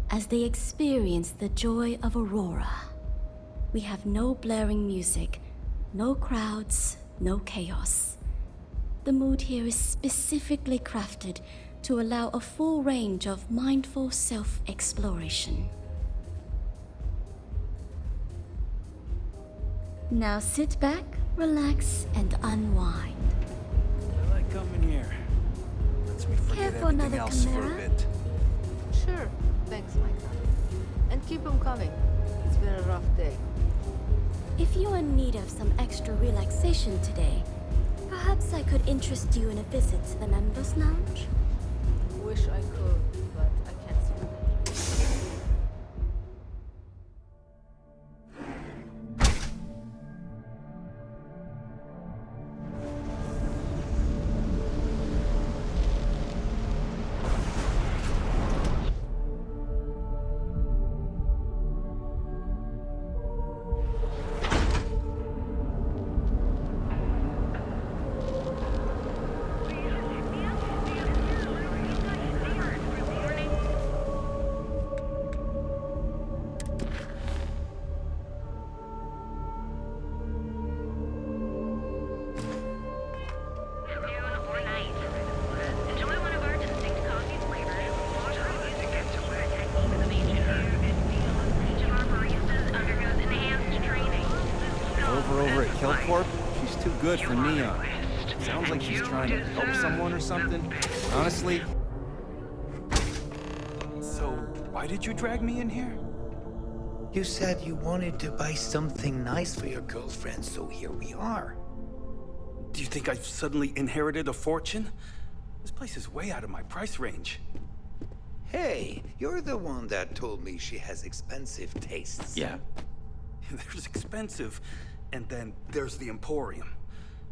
as they experience the joy of Aurora. We have no blaring music, no crowds, no chaos. The mood here is specifically crafted to allow a full range of mindful self-exploration. Now sit back, relax, and unwind. I like coming here. Lets me forget Care for everything another else for a Chimera? bit. Sure. Thanks, Micah. And keep them coming. It's been a rough day. If you're in need of some extra relaxation today, perhaps I could interest you in a visit to the members' lounge? Wish I could, but I can't see it. good for Neon. Sounds like she's trying to help someone or something. Honestly. So, why did you drag me in here? You said you wanted to buy something nice for your girlfriend, so here we are. Do you think I've suddenly inherited a fortune? This place is way out of my price range. Hey, you're the one that told me she has expensive tastes. Yeah. There's expensive, and then there's the Emporium.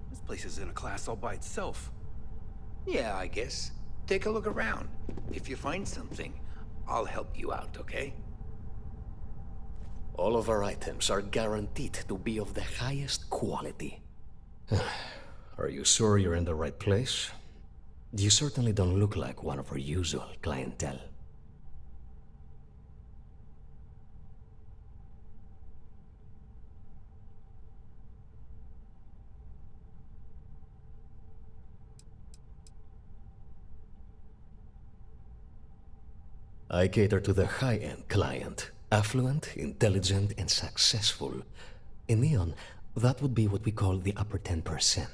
This place is in a class all by itself. Yeah, I guess. Take a look around. If you find something, I'll help you out, okay? All of our items are guaranteed to be of the highest quality. Are you sure you're in the right place? You certainly don't look like one of our usual clientele. I cater to the high-end client. Affluent, intelligent, and successful. In Neon, that would be what we call the upper 10%.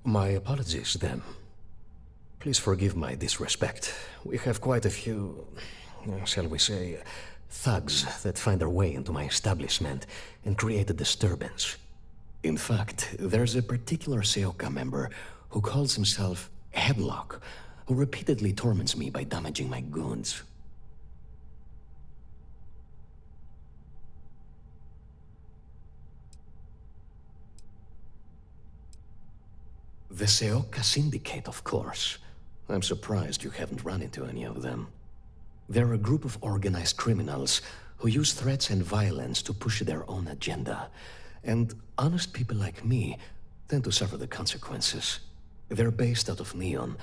My apologies, then. Please forgive my disrespect. We have quite a few, shall we say, thugs that find their way into my establishment and create a disturbance. In fact, there's a particular Seoka member who calls himself Headlock, who repeatedly torments me by damaging my goods. The Seoka Syndicate, of course. I'm surprised you haven't run into any of them. They're a group of organized criminals who use threats and violence to push their own agenda. And honest people like me tend to suffer the consequences. They're based out of Neon,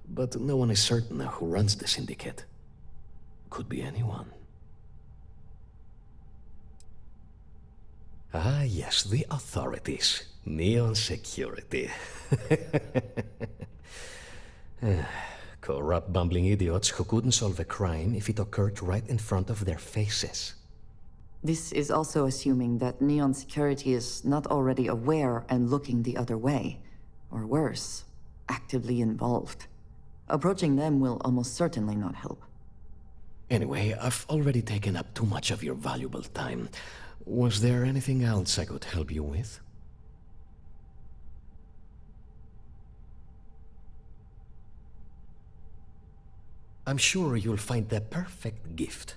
but no one is certain who runs the syndicate. Could be anyone. Ah, yes, the authorities. Neon security. Corrupt, bumbling idiots who couldn't solve a crime if it occurred right in front of their faces. This is also assuming that Neon security is not already aware and looking the other way. Or worse, actively involved. Approaching them will almost certainly not help. Anyway, I've already taken up too much of your valuable time. Was there anything else I could help you with? I'm sure you'll find the perfect gift.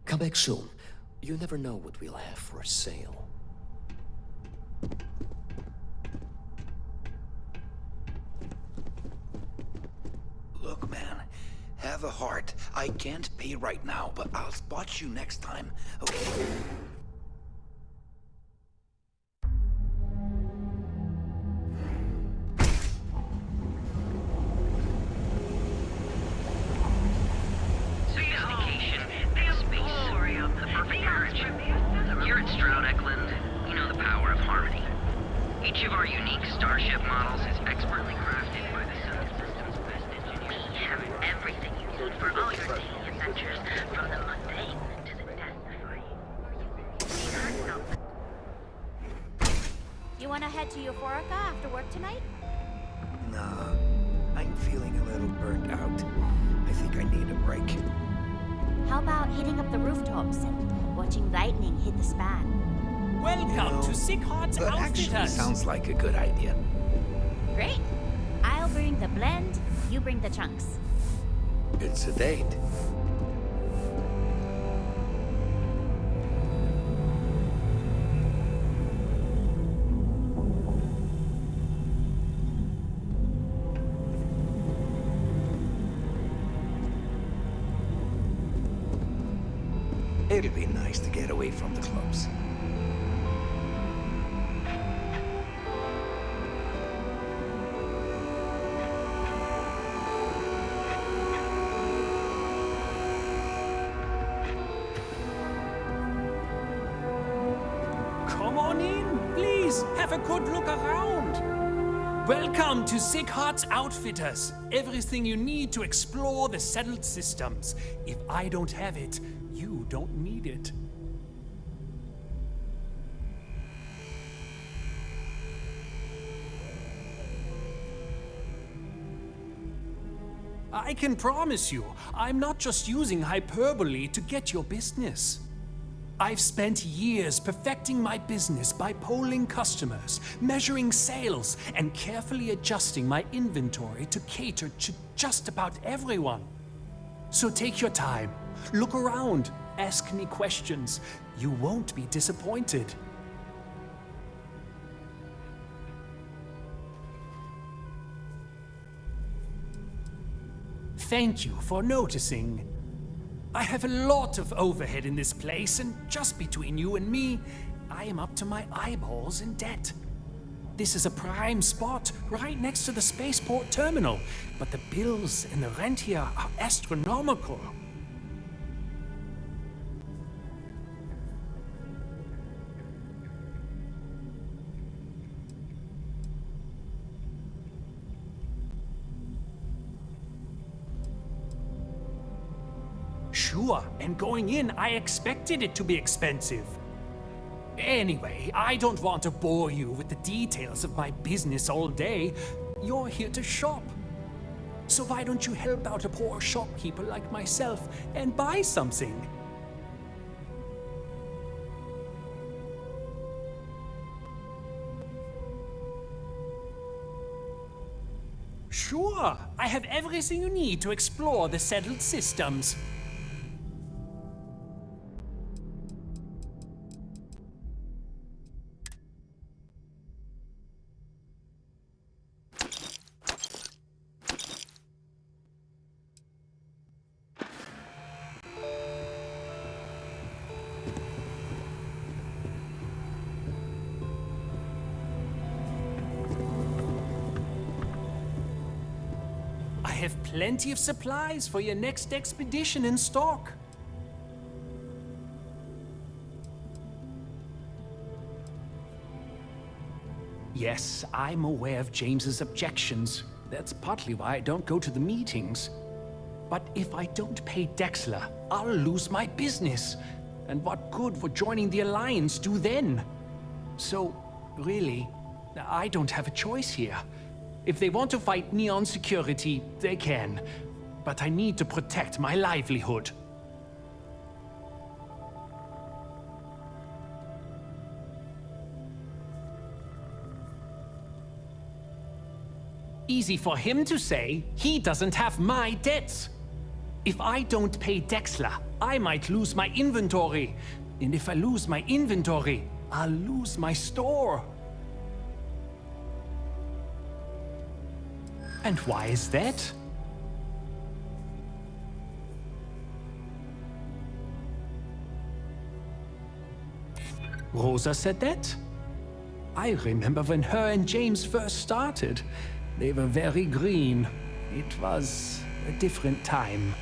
Come back soon. You never know what we'll have for sale. Look, man, have a heart. I can't pay right now, but I'll spot you next time, okay? Here at Stroud Eklund, you know the power of harmony. Each of our unique starship models is expertly crafted by the Sun System's best engineers. We have everything you need for all your daily adventures, from the mundane to the death-defying. You wanna head to Euphorica after work tonight? burnt out. I think I need a break. How about hitting up the rooftops and watching lightning hit the span? Welcome to Sick Heart's That actually Outfitters. sounds like a good idea. Great. I'll bring the blend, you bring the chunks. It's a date. It'll be nice to get away from the clubs. Come on in, please. Have a good look around. Welcome to Sick Heart's Outfitters. Everything you need to explore the settled systems. If I don't have it, you don't need it. I can promise you, I'm not just using hyperbole to get your business. I've spent years perfecting my business by polling customers, measuring sales, and carefully adjusting my inventory to cater to just about everyone. So take your time, look around, ask me questions. You won't be disappointed. Thank you for noticing. I have a lot of overhead in this place, and just between you and me, I am up to my eyeballs in debt. This is a prime spot, right next to the spaceport terminal, but the bills and the rent here are astronomical. Sure, and going in, I expected it to be expensive. Anyway, I don't want to bore you with the details of my business all day. You're here to shop. So why don't you help out a poor shopkeeper like myself and buy something? Sure, I have everything you need to explore the settled systems. I have plenty of supplies for your next expedition in stock. Yes, I'm aware of James's objections. That's partly why I don't go to the meetings. But if I don't pay Dexler, I'll lose my business. And what good would joining the Alliance do then? So, really, I don't have a choice here. If they want to fight Neon Security, they can. But I need to protect my livelihood. Easy for him to say. He doesn't have my debts. If I don't pay Dexler, I might lose my inventory. And if I lose my inventory, I'll lose my store. And why is that? Rosa said that? I remember when her and James first started. They were very green. It was a different time.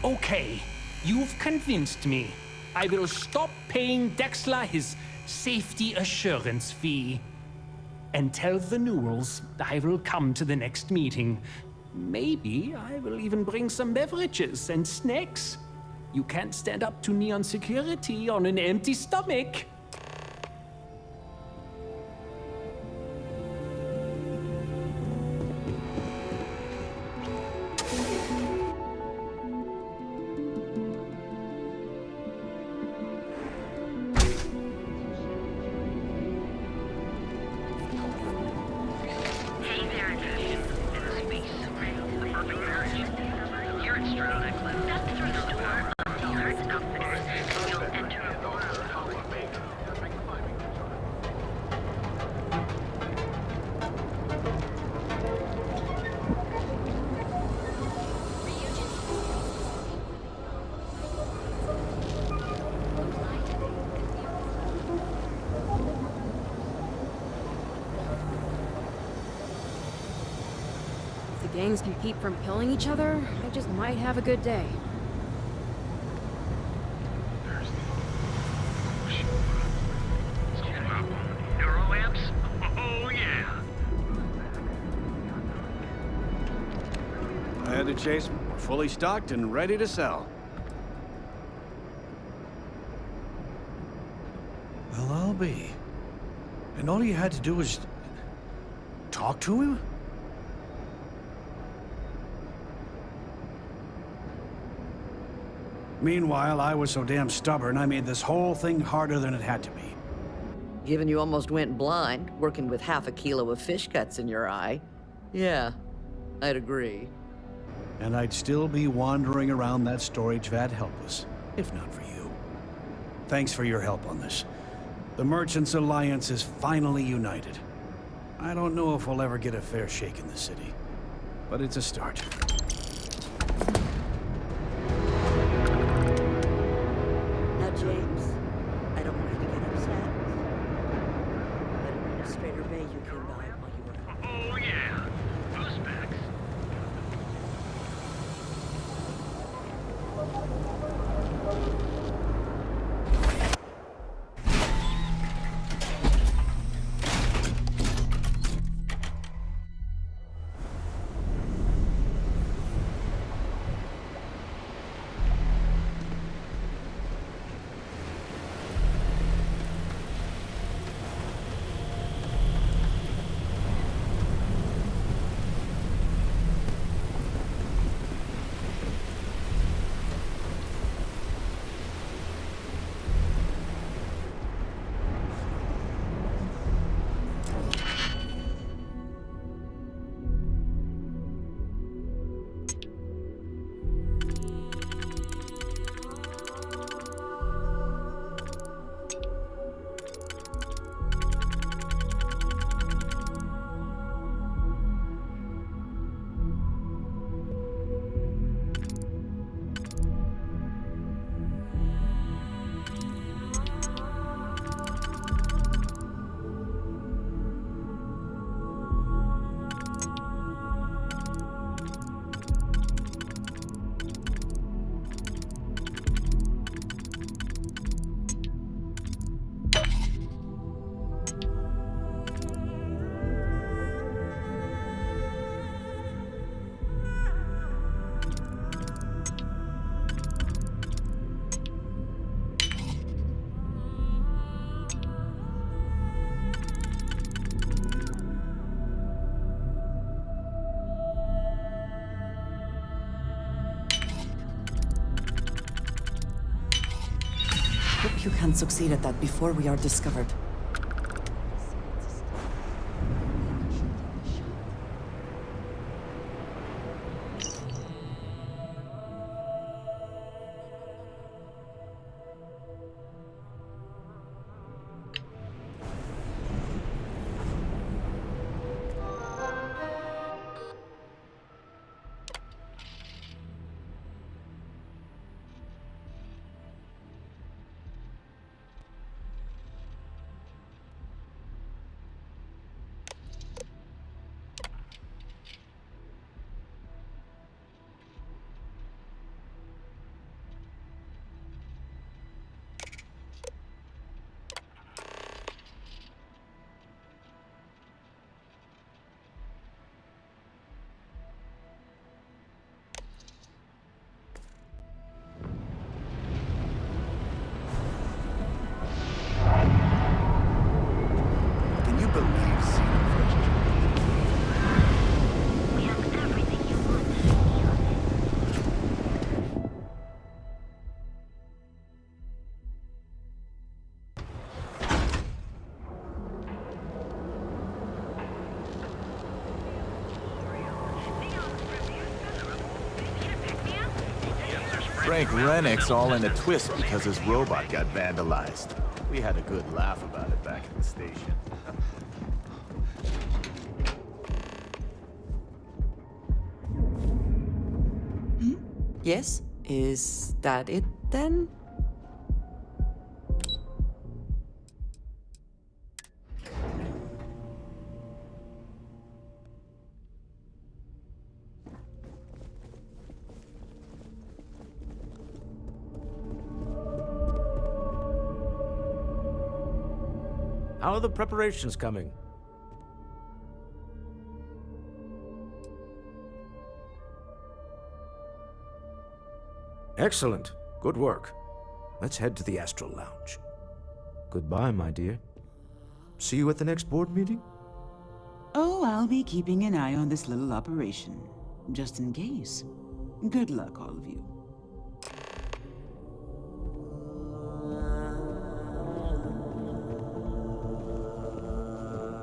Okay, you've convinced me. I will stop paying Dexler his safety assurance fee. And tell the Newells I will come to the next meeting. Maybe I will even bring some beverages and snacks. You can't stand up to Neon Security on an empty stomach. gangs can keep from killing each other, I just might have a good day. Neuroamps? Oh, yeah. I had to chase. We're fully stocked and ready to sell. Well, I'll be. And all you had to do was talk to him? Meanwhile, I was so damn stubborn, I made this whole thing harder than it had to be. Given you almost went blind, working with half a kilo of fish guts in your eye. Yeah, I'd agree. And I'd still be wandering around that storage vat helpless, if not for you. Thanks for your help on this. The Merchants Alliance is finally united. I don't know if we'll ever get a fair shake in the city, but it's a start. Now, James, I don't want you to get upset. But Administrator Mayhew came by while you were out. Oh, yeah. Who's back? Hope you can succeed at that before we are discovered. Frank Rennick's all in a twist because his robot got vandalized. We had a good laugh about it back at the station. Yes? Is that it then? How are the preparations coming? Excellent. Good work. Let's head to the Astral Lounge. Goodbye, my dear. See you at the next board meeting? Oh, I'll be keeping an eye on this little operation, just in case. Good luck, all of you.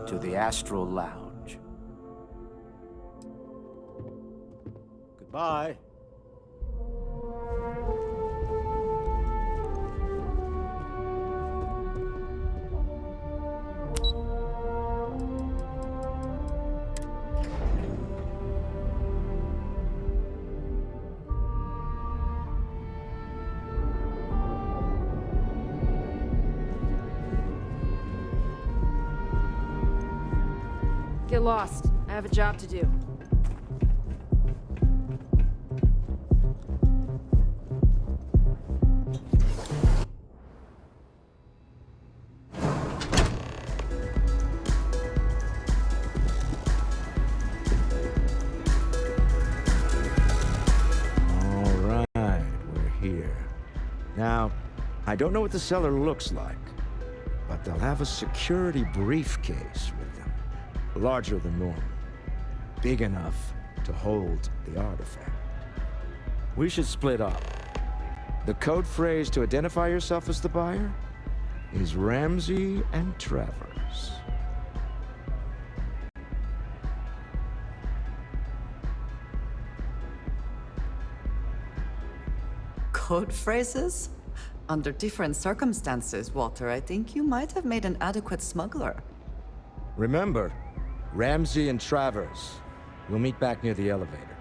To the Astral Lounge. Goodbye. Get lost. I have a job to do. All right, we're here. Now, I don't know what the cellar looks like, but they'll have a security briefcase with them. Larger than normal. Big enough to hold the artifact. We should split up. The code phrase to identify yourself as the buyer is Ramsey and Travers. Code phrases? Under different circumstances, Walter, I think you might have made an adequate smuggler. Remember, Ramsey and Travers. We'll meet back near the elevator.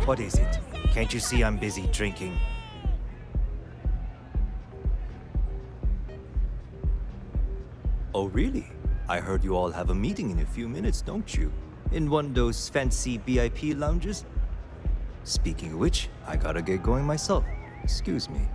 What is it? Can't you see I'm busy drinking? Oh, really? I heard you all have a meeting in a few minutes, don't you? In one of those fancy VIP lounges? Speaking of which, I gotta get going myself. Excuse me.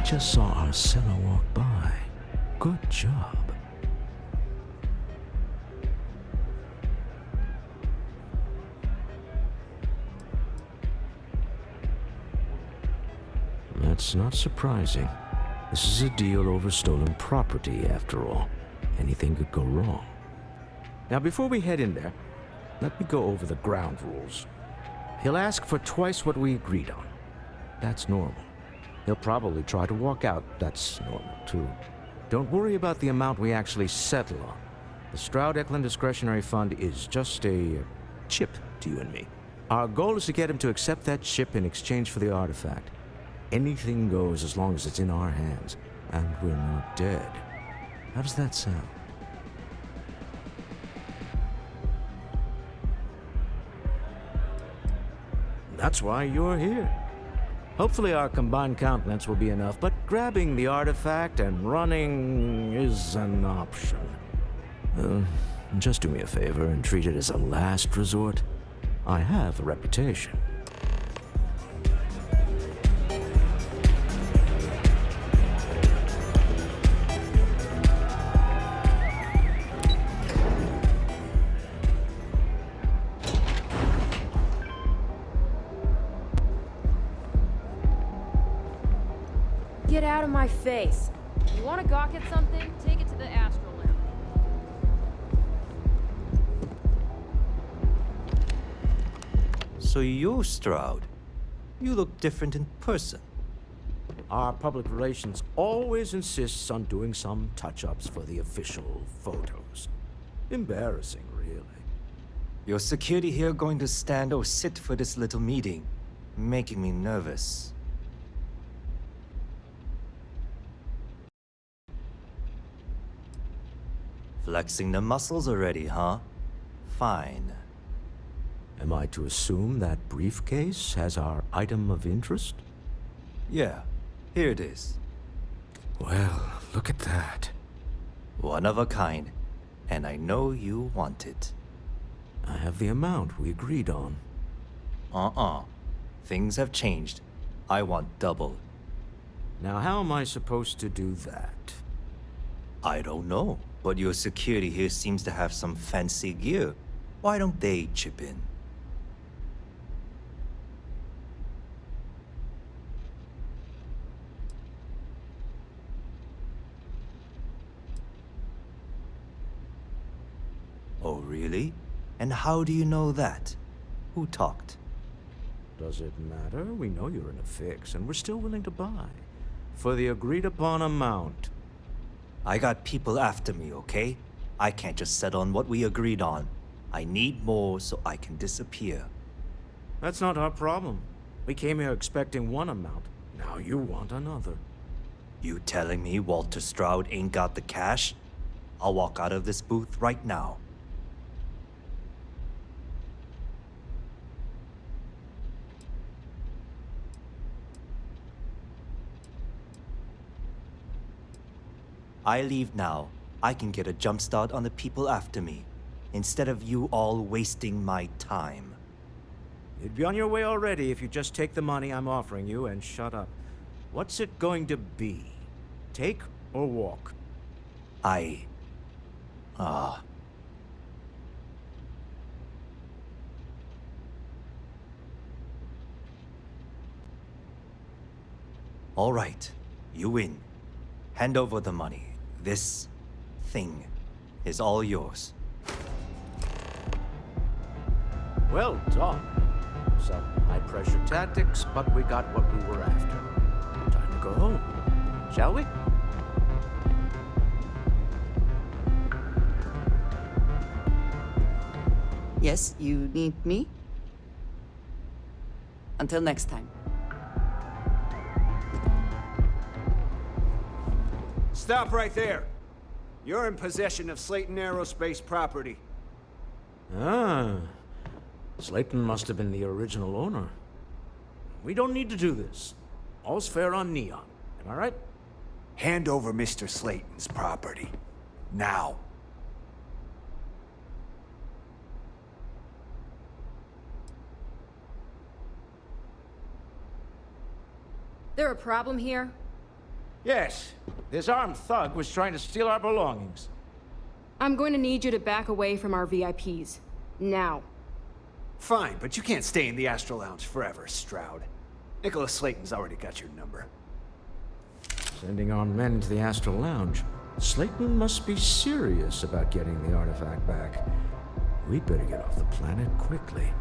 Just saw our seller walk by. Good job. That's not surprising. This is a deal over stolen property, after all. Anything could go wrong. Now, before we head in there, let me go over the ground rules. He'll ask for twice what we agreed on. That's normal. He'll probably try to walk out. That's normal, too. Don't worry about the amount we actually settle on. The Stroud-Eklund Discretionary Fund is just a chip to you and me. Our goal is to get him to accept that chip in exchange for the artifact. Anything goes as long as it's in our hands, and we're not dead. How does that sound? That's why you're here. Hopefully our combined countenance will be enough, but grabbing the artifact and running is an option. Just do me a favor and treat it as a last resort. I have a reputation. Get out of my face. You want to gawk at something? Take it to the Astral Lounge. So you're Stroud. You look different in person. Our public relations always insists on doing some touch-ups for the official photos. Embarrassing, really. Your security here going to stand or sit for this little meeting, making me nervous. Flexing the muscles already, huh? Fine. Am I to assume that briefcase has our item of interest? Yeah, here it is. Well, look at that. One of a kind, and I know you want it. I have the amount we agreed on. Things have changed. I want double. Now, how am I supposed to do that? I don't know, but your security here seems to have some fancy gear. Why don't they chip in? Oh, really? And how do you know that? Who talked? Does it matter? We know you're in a fix, and we're still willing to buy. For the agreed-upon amount. I got people after me, okay? I can't just settle on what we agreed on. I need more so I can disappear. That's not our problem. We came here expecting one amount. Now you want another. You telling me Walter Stroud ain't got the cash? I'll walk out of this booth right now. I leave now. I can get a jump start on the people after me, instead of you all wasting my time. You'd be on your way already if you just take the money I'm offering you and shut up. What's it going to be? Take or walk? All right, you win. Hand over the money. This thing is all yours. Well done. Some high-pressure tactics, but we got what we were after. Time to go home, shall we? Yes, you need me? Until next time. Stop right there. You're in possession of Slayton Aerospace property. Ah. Slayton must have been the original owner. We don't need to do this. All's fair on Neon. Am I right? Hand over Mr. Slayton's property. Now. There a problem here? Yes. This armed thug was trying to steal our belongings. I'm going to need you to back away from our VIPs. Now. Fine, but you can't stay in the Astral Lounge forever, Stroud. Nicholas Slayton's already got your number. Sending on men into the Astral Lounge. Slayton must be serious about getting the artifact back. We'd better get off the planet quickly.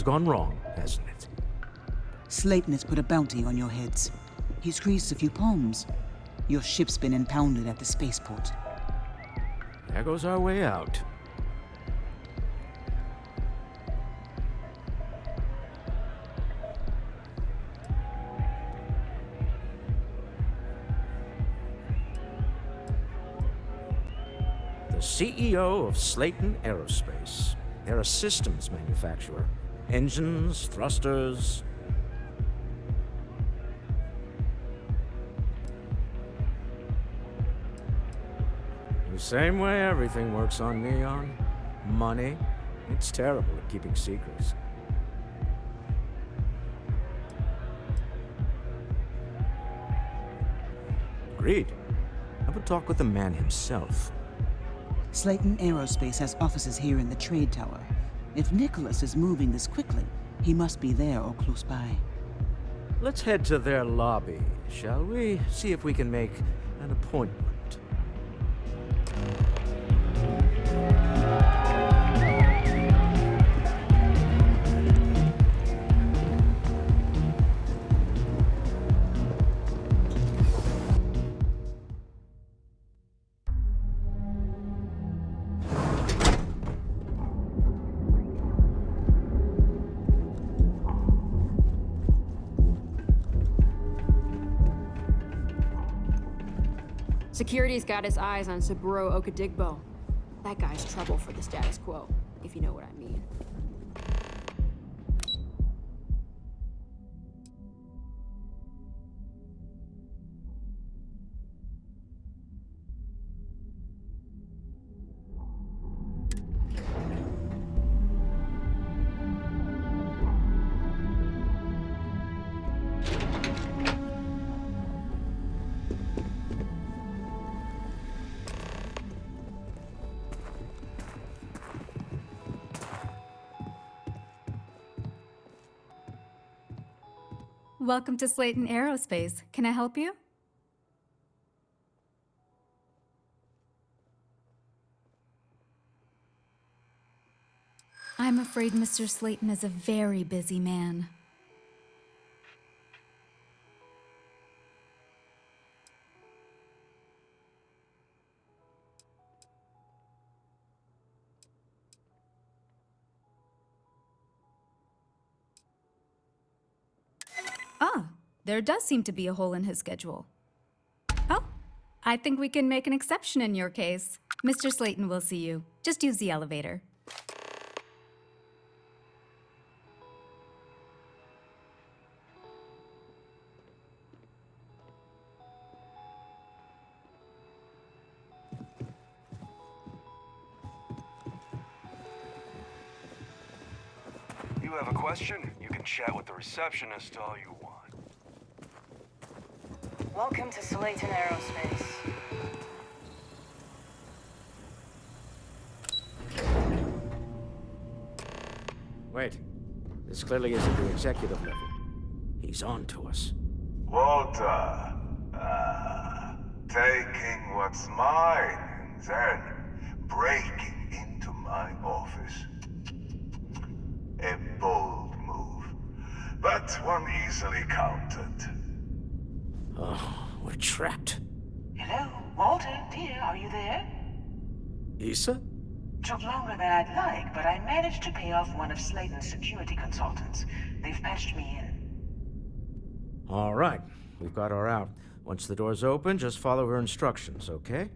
Something's gone wrong, hasn't it? Slayton has put a bounty on your heads. He's creased a few palms. Your ship's been impounded at the spaceport. There goes our way out. The CEO of Slayton Aerospace. They're a systems manufacturer. Engines, thrusters. The same way everything works on Neon. Money. It's terrible at keeping secrets. Agreed. Have a talk with the man himself. Slayton Aerospace has offices here in the trade tower. If Nicholas is moving this quickly, he must be there or close by. Let's head to their lobby, shall we? See if we can make an appointment. Security's got his eyes on Saburo Okadigbo. That guy's trouble for the status quo, if you know what I mean. Welcome to Slayton Aerospace. Can I help you? I'm afraid Mr. Slayton is a very busy man. Ah, there does seem to be a hole in his schedule. Oh, I think we can make an exception in your case. Mr. Slayton will see you. Just use the elevator. You have a question? You can chat with the receptionist all you want. Welcome to Slayton Aerospace. Wait. This clearly isn't the executive level. He's on to us. Walter, taking what's mine, then breaking into my office. A bold move, but one easily countered. Oh, we're trapped. Hello, Walter, dear, are you there? Issa? Took longer than I'd like, but I managed to pay off one of Slayton's security consultants. They've patched me in. All right, we've got her out. Once the door's open, just follow her instructions, okay?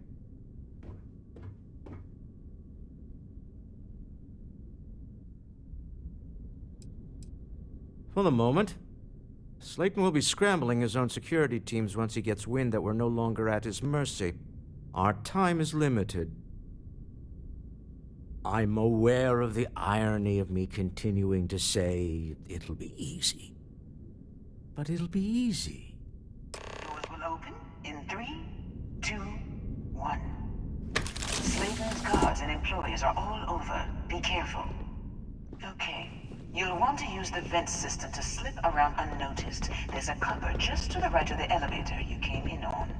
For the moment, Slayton will be scrambling his own security teams once he gets wind that we're no longer at his mercy. Our time is limited. I'm aware of the irony of me continuing to say it'll be easy. But it'll be easy. Doors will open in 3, 2, 1. Slayton's guards and employees are all over. Be careful. Okay. You'll want to use the vent system to slip around unnoticed. There's a cupboard just to the right of the elevator you came in on.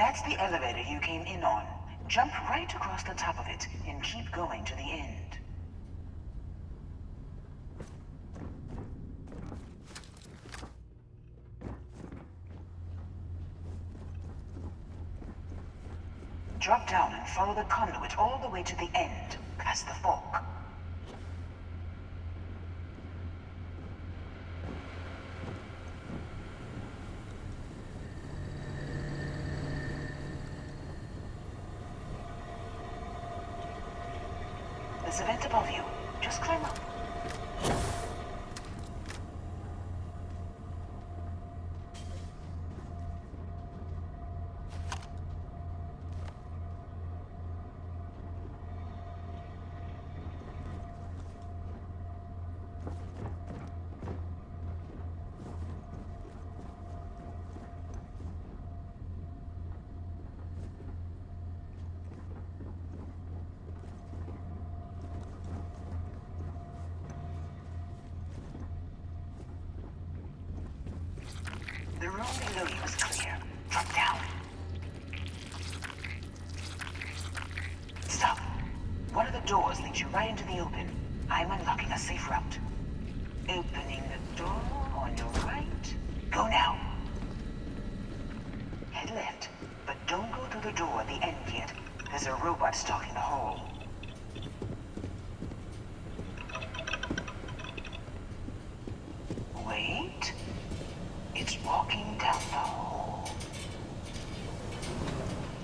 That's the elevator you came in on. Jump right across the top of it and keep going to the end. Drop down and follow the conduit all the way to the end, past the fork. There's a vent above you. Just climb up. The room below you is clear. Drop down. Stop. One of the doors leads you right into the open. I'm unlocking a safe route. Opening the door on your right. Go now. Head left, but don't go through the door at the end yet. There's a robot stalking the hall. Wait. It's walking down the hall.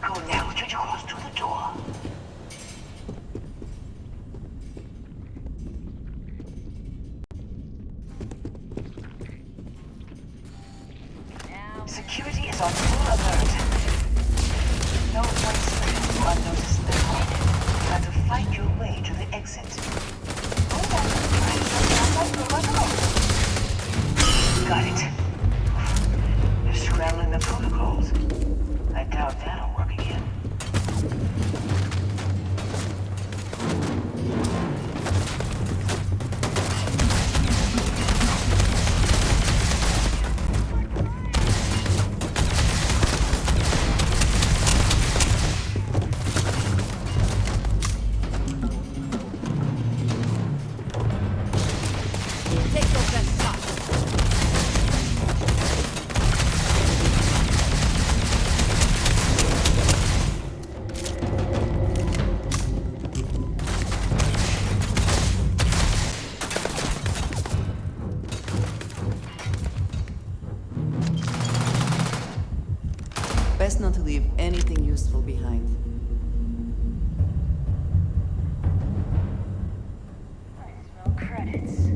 Go now, straight across to the door. Security is on full alert. No one slipping unnoticed in the corner. You have to fight your way to the exit. Got it. Scrambling the protocols. I doubt that'll work again. Take your best shot. Best not to leave anything useful behind. Credits.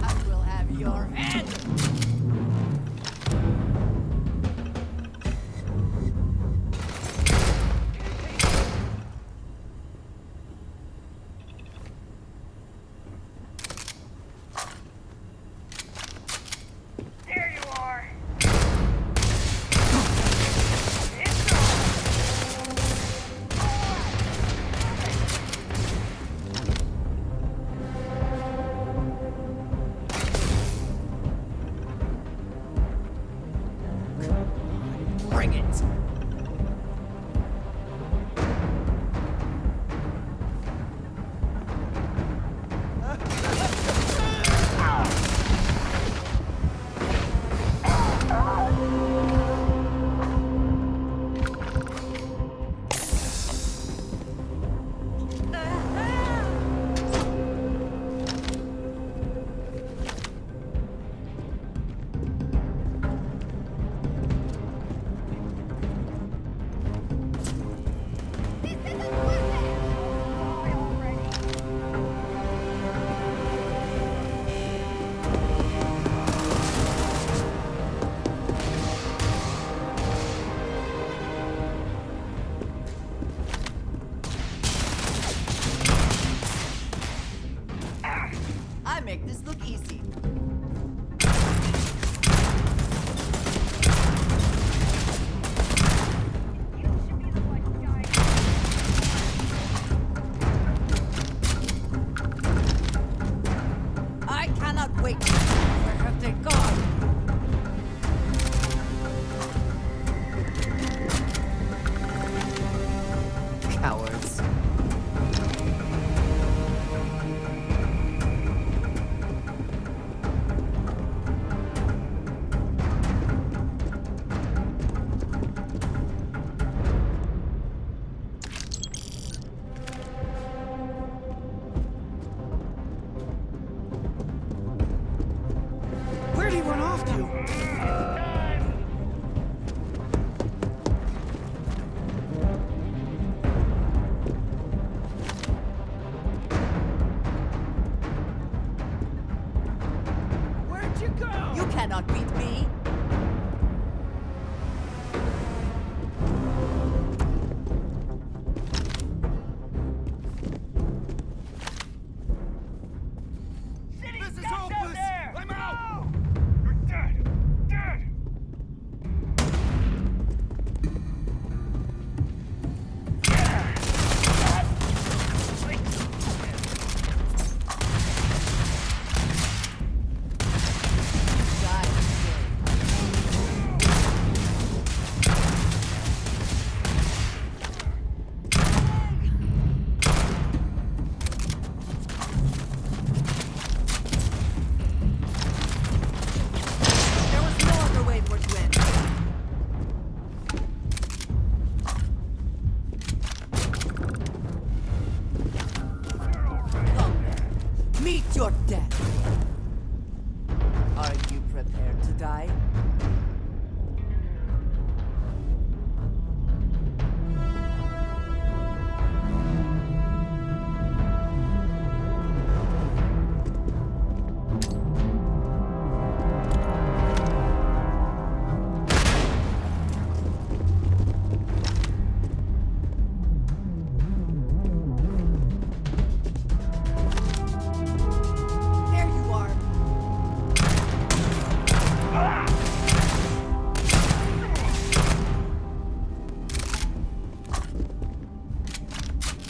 I will have your head. There you are. Bring it.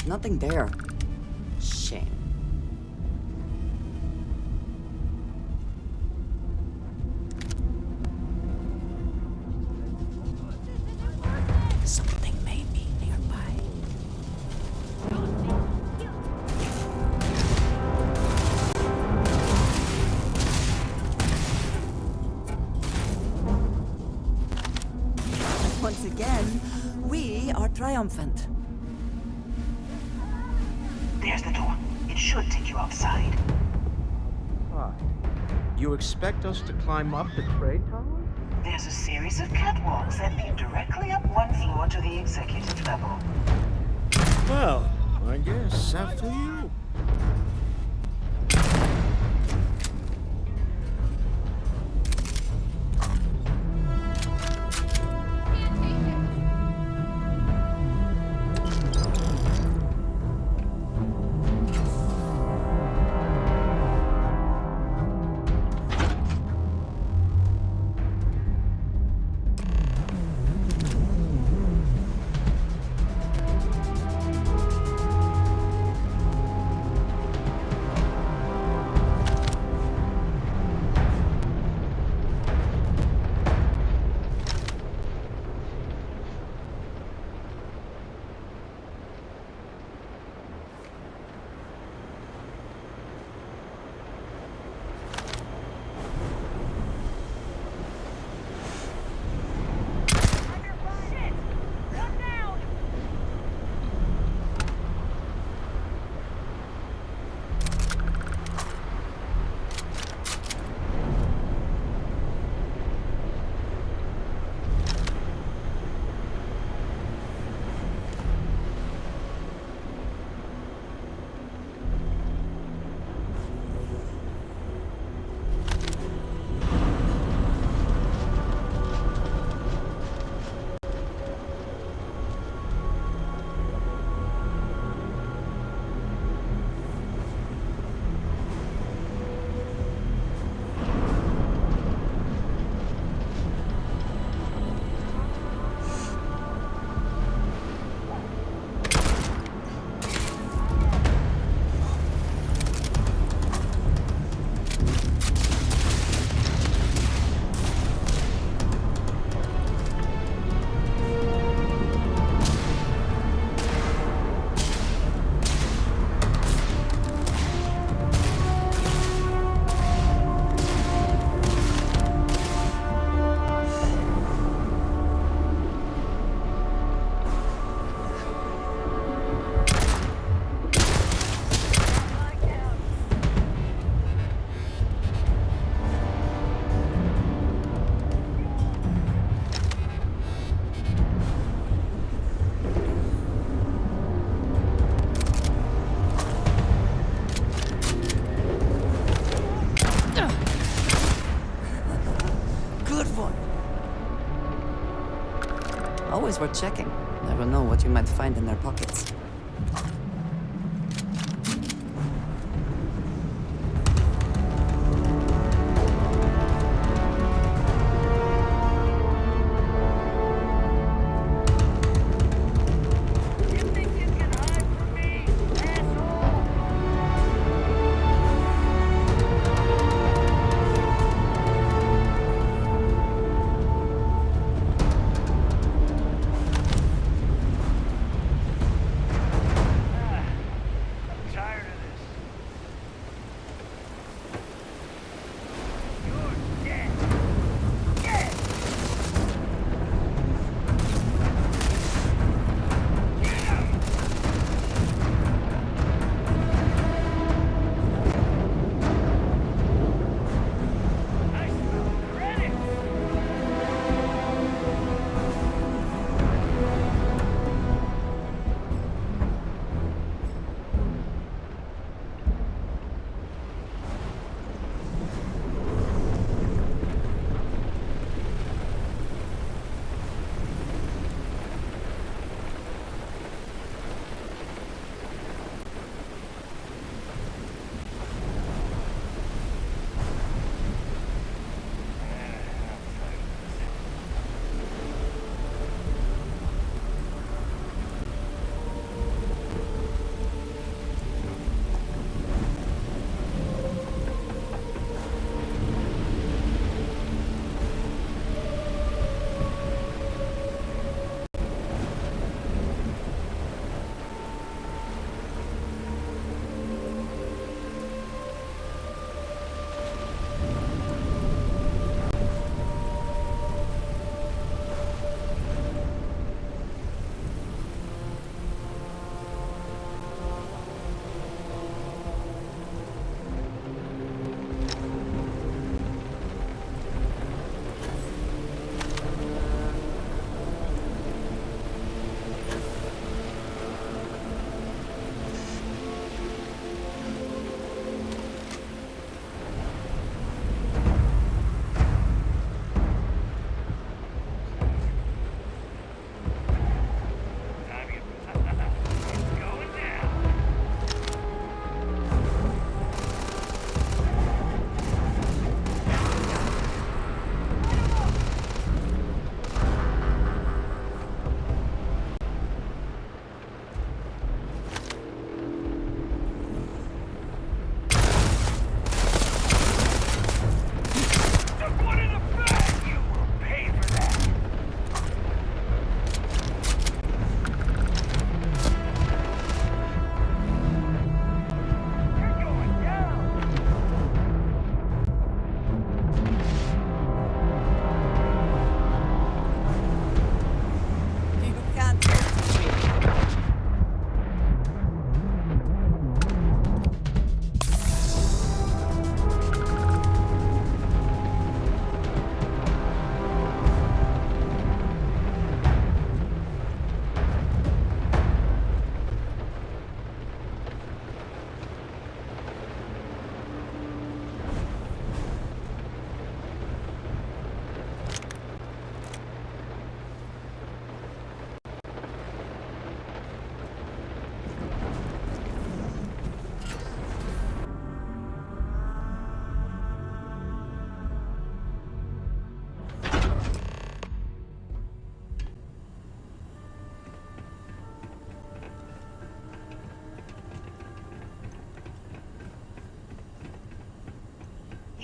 nothing there. Shame. Something may be nearby. Once again, we are triumphant. There's the door. It should take you outside. Hi. You expect us to climb up the trade tower? There's a series of catwalks that lead directly up one floor to the executive level. Well, I guess after you. Always worth checking. Never know what you might find in their pockets.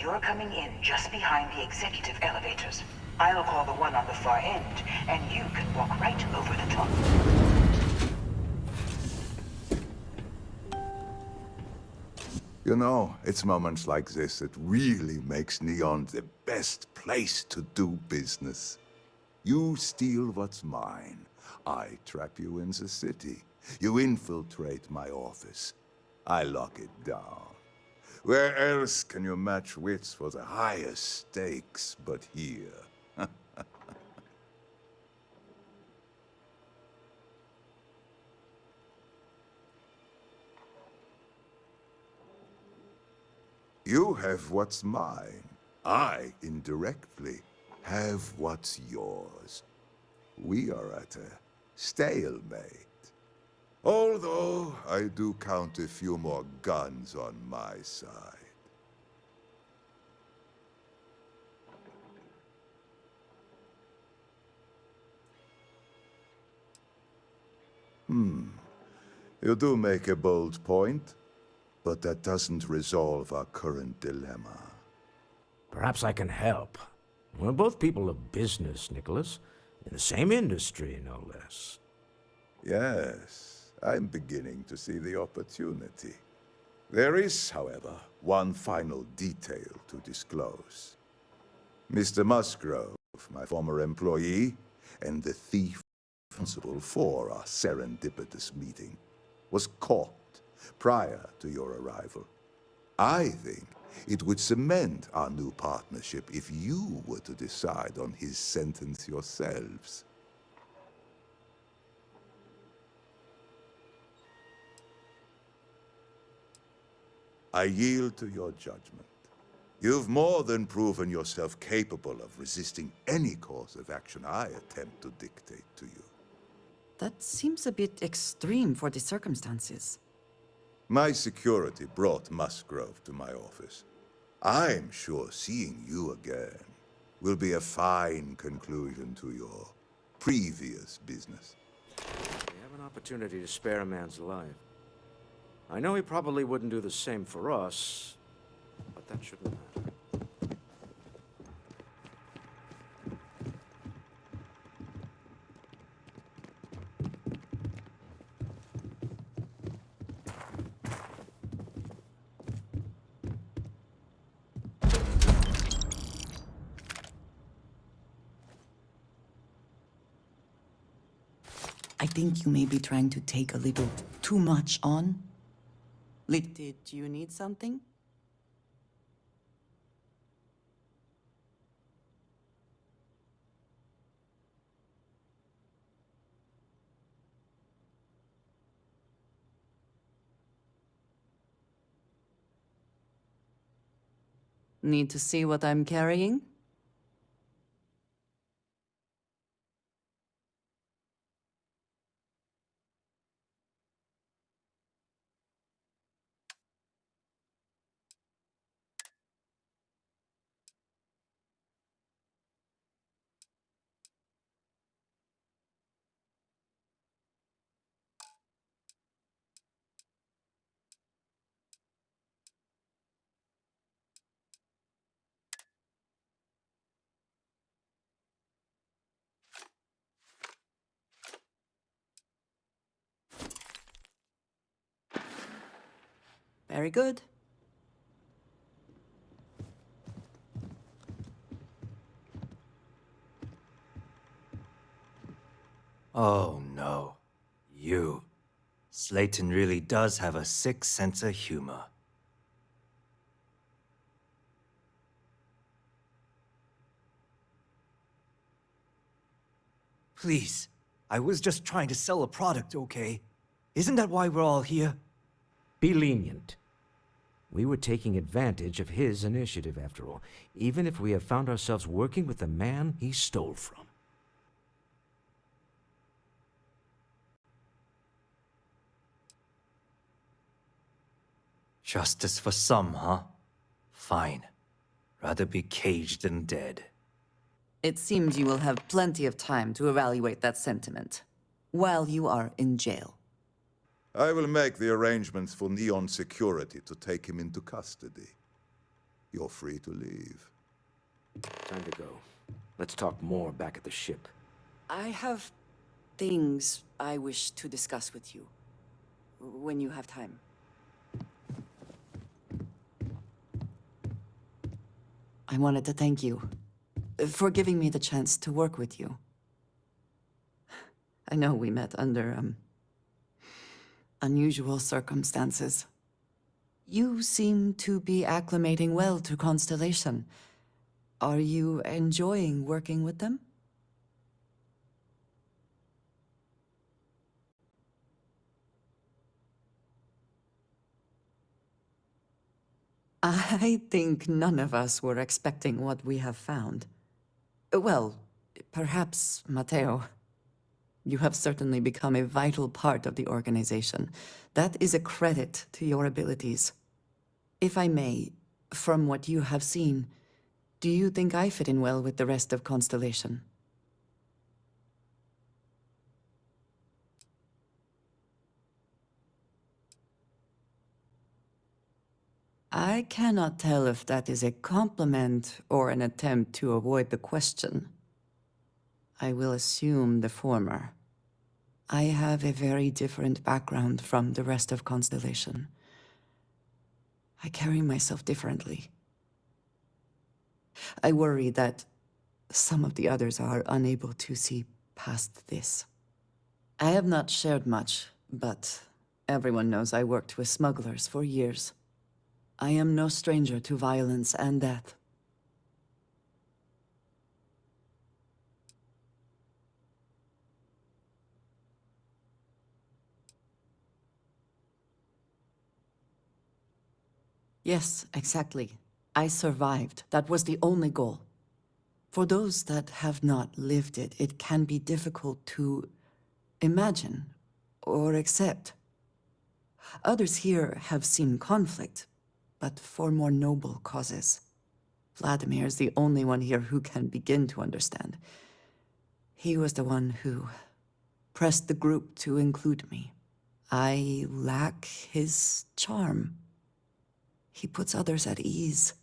you're coming in just behind the executive elevators. I'll call the one on the far end, and you can walk right over the top. You know, it's moments like this that really makes Neon the best place to do business. You steal what's mine. I trap you in the city. You infiltrate my office. I lock it down. Where else can you match wits for the highest stakes but here? You have what's mine. I, indirectly, have what's yours. We are at a stalemate. Although, I do count a few more guns on my side. You do make a bold point, but that doesn't resolve our current dilemma. Perhaps I can help. We're both people of business, Nicholas. In the same industry, no less. Yes, I'm beginning to see the opportunity. There is, however, one final detail to disclose. Mr. Musgrove, my former employee, and the thief responsible for our serendipitous meeting, was caught prior to your arrival. I think it would cement our new partnership if you were to decide on his sentence yourselves. I yield to your judgment. You've more than proven yourself capable of resisting any course of action I attempt to dictate to you. That seems a bit extreme for the circumstances. My security brought Musgrove to my office. I'm sure seeing you again will be a fine conclusion to your previous business. We have an opportunity to spare a man's life. I know he probably wouldn't do the same for us, but that shouldn't matter. I think you may be trying to take a little too much on. Did you need something? Need to see what I'm carrying? Very good. Oh no. You. Slayton really does have a sick sense of humor. Please. I was just trying to sell a product, okay? Isn't that why we're all here? Be lenient. We were taking advantage of his initiative, after all, even if we have found ourselves working with the man he stole from. Justice for some, huh? Fine. Rather be caged than dead. It seems you will have plenty of time to evaluate that sentiment while you are in jail. I will make the arrangements for Neon Security to take him into custody. you're free to leave. Time to go. Let's talk more back at the ship. I have things I wish to discuss with you. When you have time. I wanted to thank you for giving me the chance to work with you. I know we met under, unusual circumstances. You seem to be acclimating well to Constellation. Are you enjoying working with them? I think none of us were expecting what we have found. Well, perhaps Matteo. You have certainly become a vital part of the organization. That is a credit to your abilities. If I may, from what you have seen, do you think I fit in well with the rest of Constellation? I cannot tell if that is a compliment or an attempt to avoid the question. I will assume the former. I have a very different background from the rest of Constellation. I carry myself differently. I worry that some of the others are unable to see past this. I have not shared much, but everyone knows I worked with smugglers for years. I am no stranger to violence and death. Yes, exactly. I survived. That was the only goal. For those that have not lived it, it can be difficult to imagine or accept. Others here have seen conflict, but for more noble causes. Vladimir is the only one here who can begin to understand. He was the one who pressed the group to include me. I lack his charm. He puts others at ease.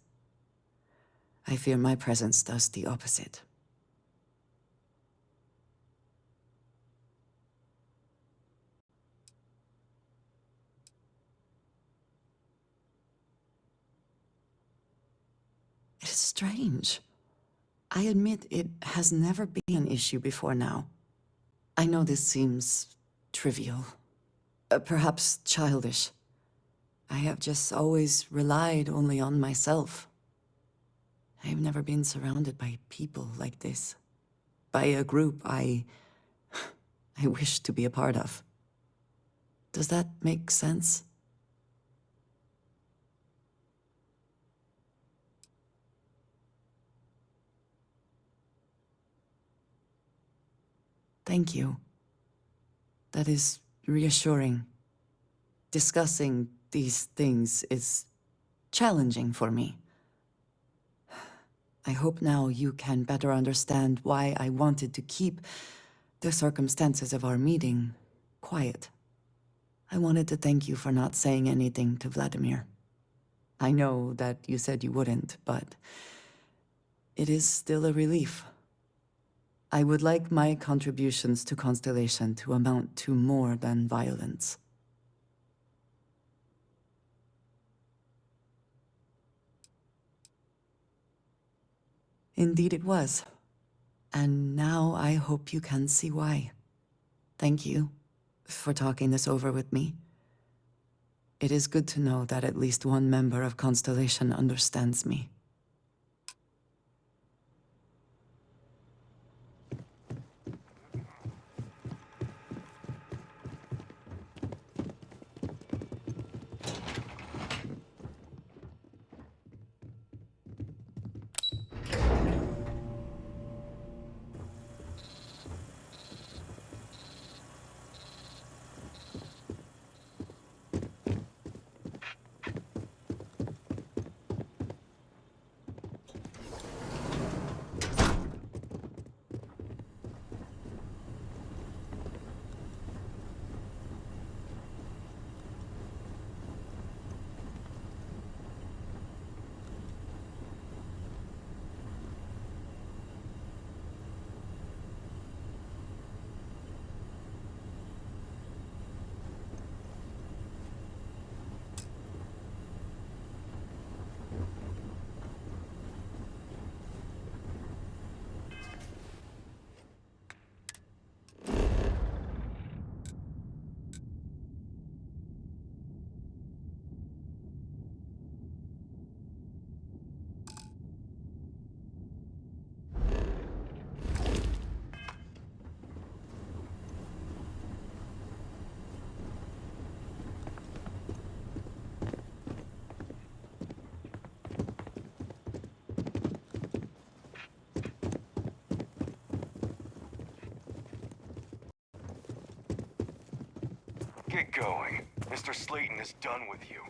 I fear my presence does the opposite. It is strange. I admit it has never been an issue before now. I know this seems trivial, perhaps childish. I have just always relied only on myself. I have never been surrounded by people like this. By a group I wish to be a part of. Does that make sense? Thank you. That is reassuring. Discussing these things is challenging for me. I hope now you can better understand why I wanted to keep the circumstances of our meeting quiet. I wanted to thank you for not saying anything to Vladimir. I know that you said you wouldn't, but it is still a relief. I would like my contributions to Constellation to amount to more than violence. Indeed it was. And now I hope you can see why. Thank you for talking this over with me. It is good to know that at least one member of Constellation understands me. Get going. Mr. Slayton is done with you.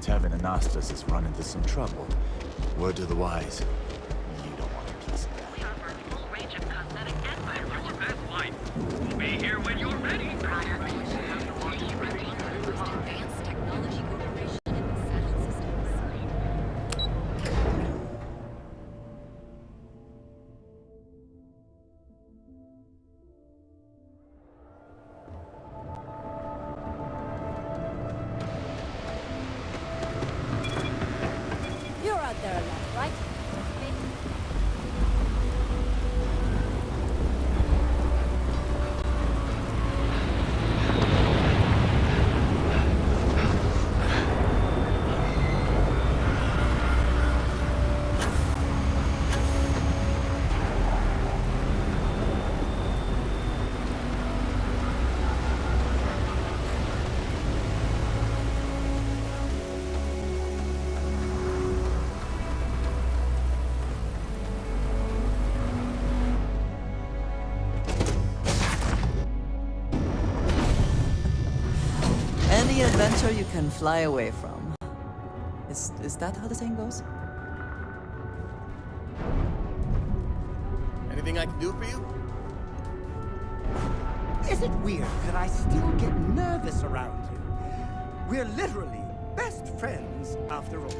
Tevin and Astas has run into some trouble. Word to the wise. You don't want a piece of that. We offer a full range of cosmetic and biological best wine. We'll be here when you're ready. Advanced Technology Corporation and Settled Systems. You're out there alone, right? Any adventure you can fly away from. Is that how the saying goes? Anything I can do for you? Is it weird that I still get nervous around you? We're literally best friends after all.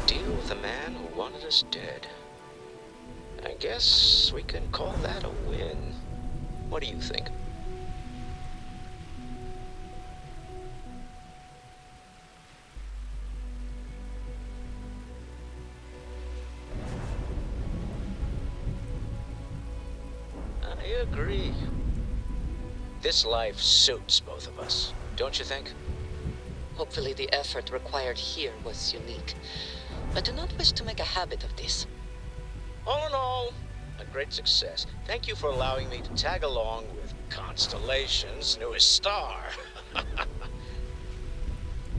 Deal with a man who wanted us dead. I guess we can call that a win. What do you think? I agree. This life suits both of us, don't you think? Hopefully the effort required here was unique. I do not wish to make a habit of this. All in all, a great success. Thank you for allowing me to tag along with Constellation's newest star.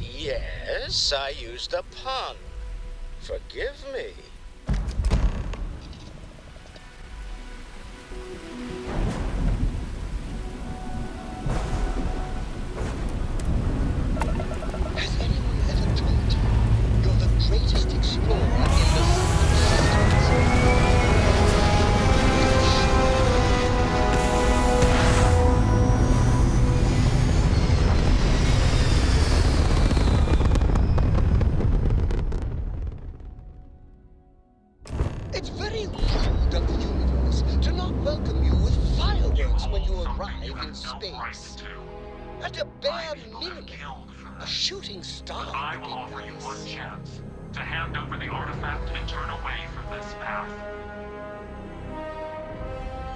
Yes, I used a pun. Forgive me. Has anyone ever told you you're the greatest explorer in the It's very rude of the universe to not welcome you with fireworks when you arrive in space. At a bare minimum, a shooting star I will offer you one chance to hand over the artifact and turn away from this path.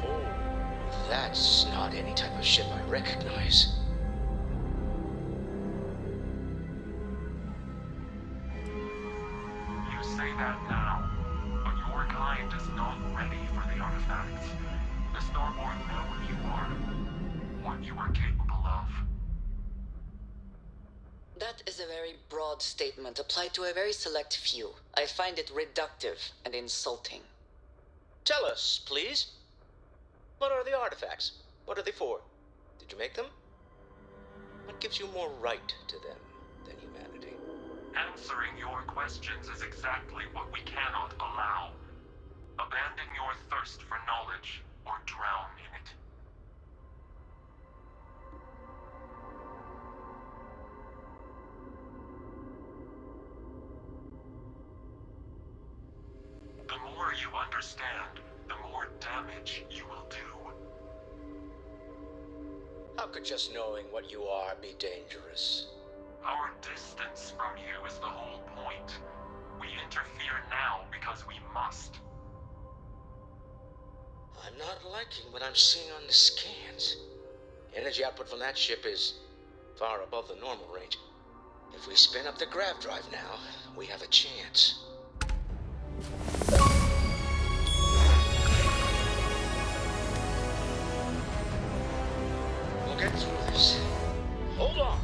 Oh, that's not any type of ship I recognize. You say that now, but your kind is not ready for the artifacts. The Starborn know what you are, what you are capable of. That is a very broad statement applied to a very select few. I find it reductive and insulting. Tell us, please. What are the artifacts? What are they for? Did you make them? What gives you more right to them than humanity? Answering your questions is exactly what we cannot allow. Abandon your thirst for knowledge, or drown in it. The more you understand, the more damage you will do. How could just knowing what you are be dangerous? Our distance from you is the whole point. We interfere now because we must. I'm not liking what I'm seeing on the scans. Energy output from that ship is far above the normal range. If we spin up the grav drive now, we have a chance. We'll get through this. Hold on.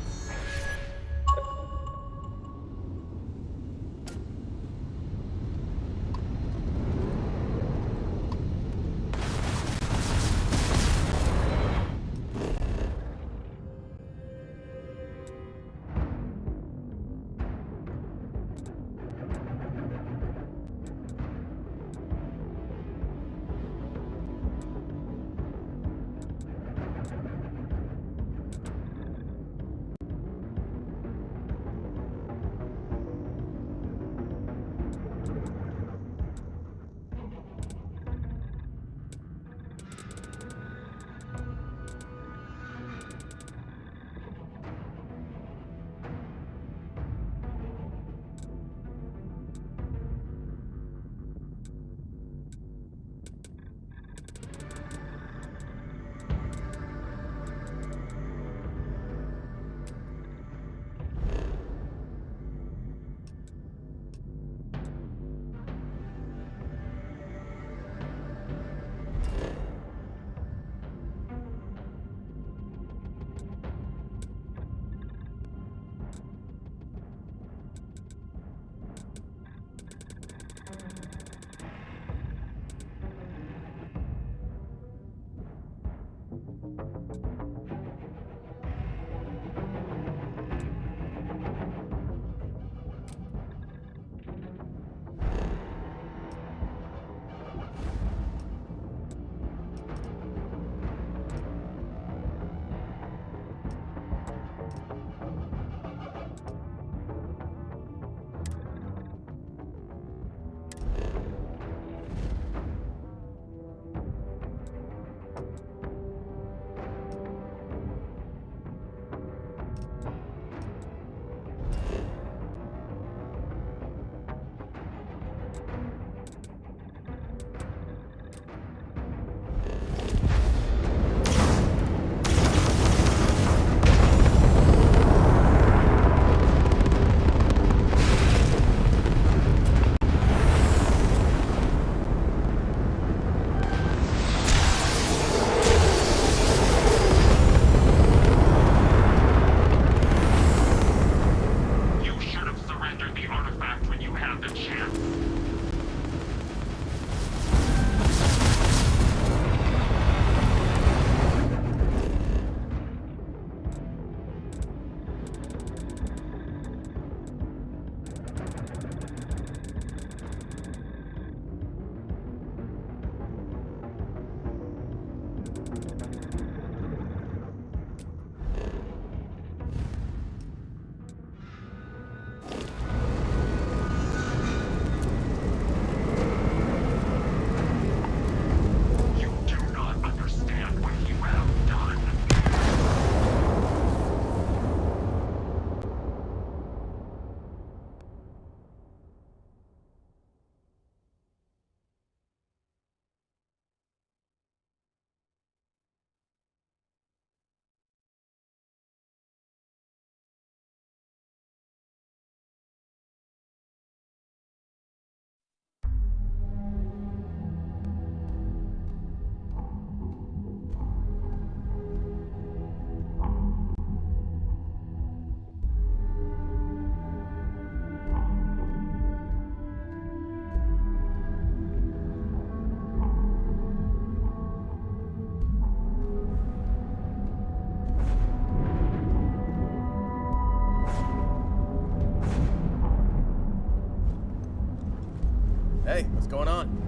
Hey, what's going on?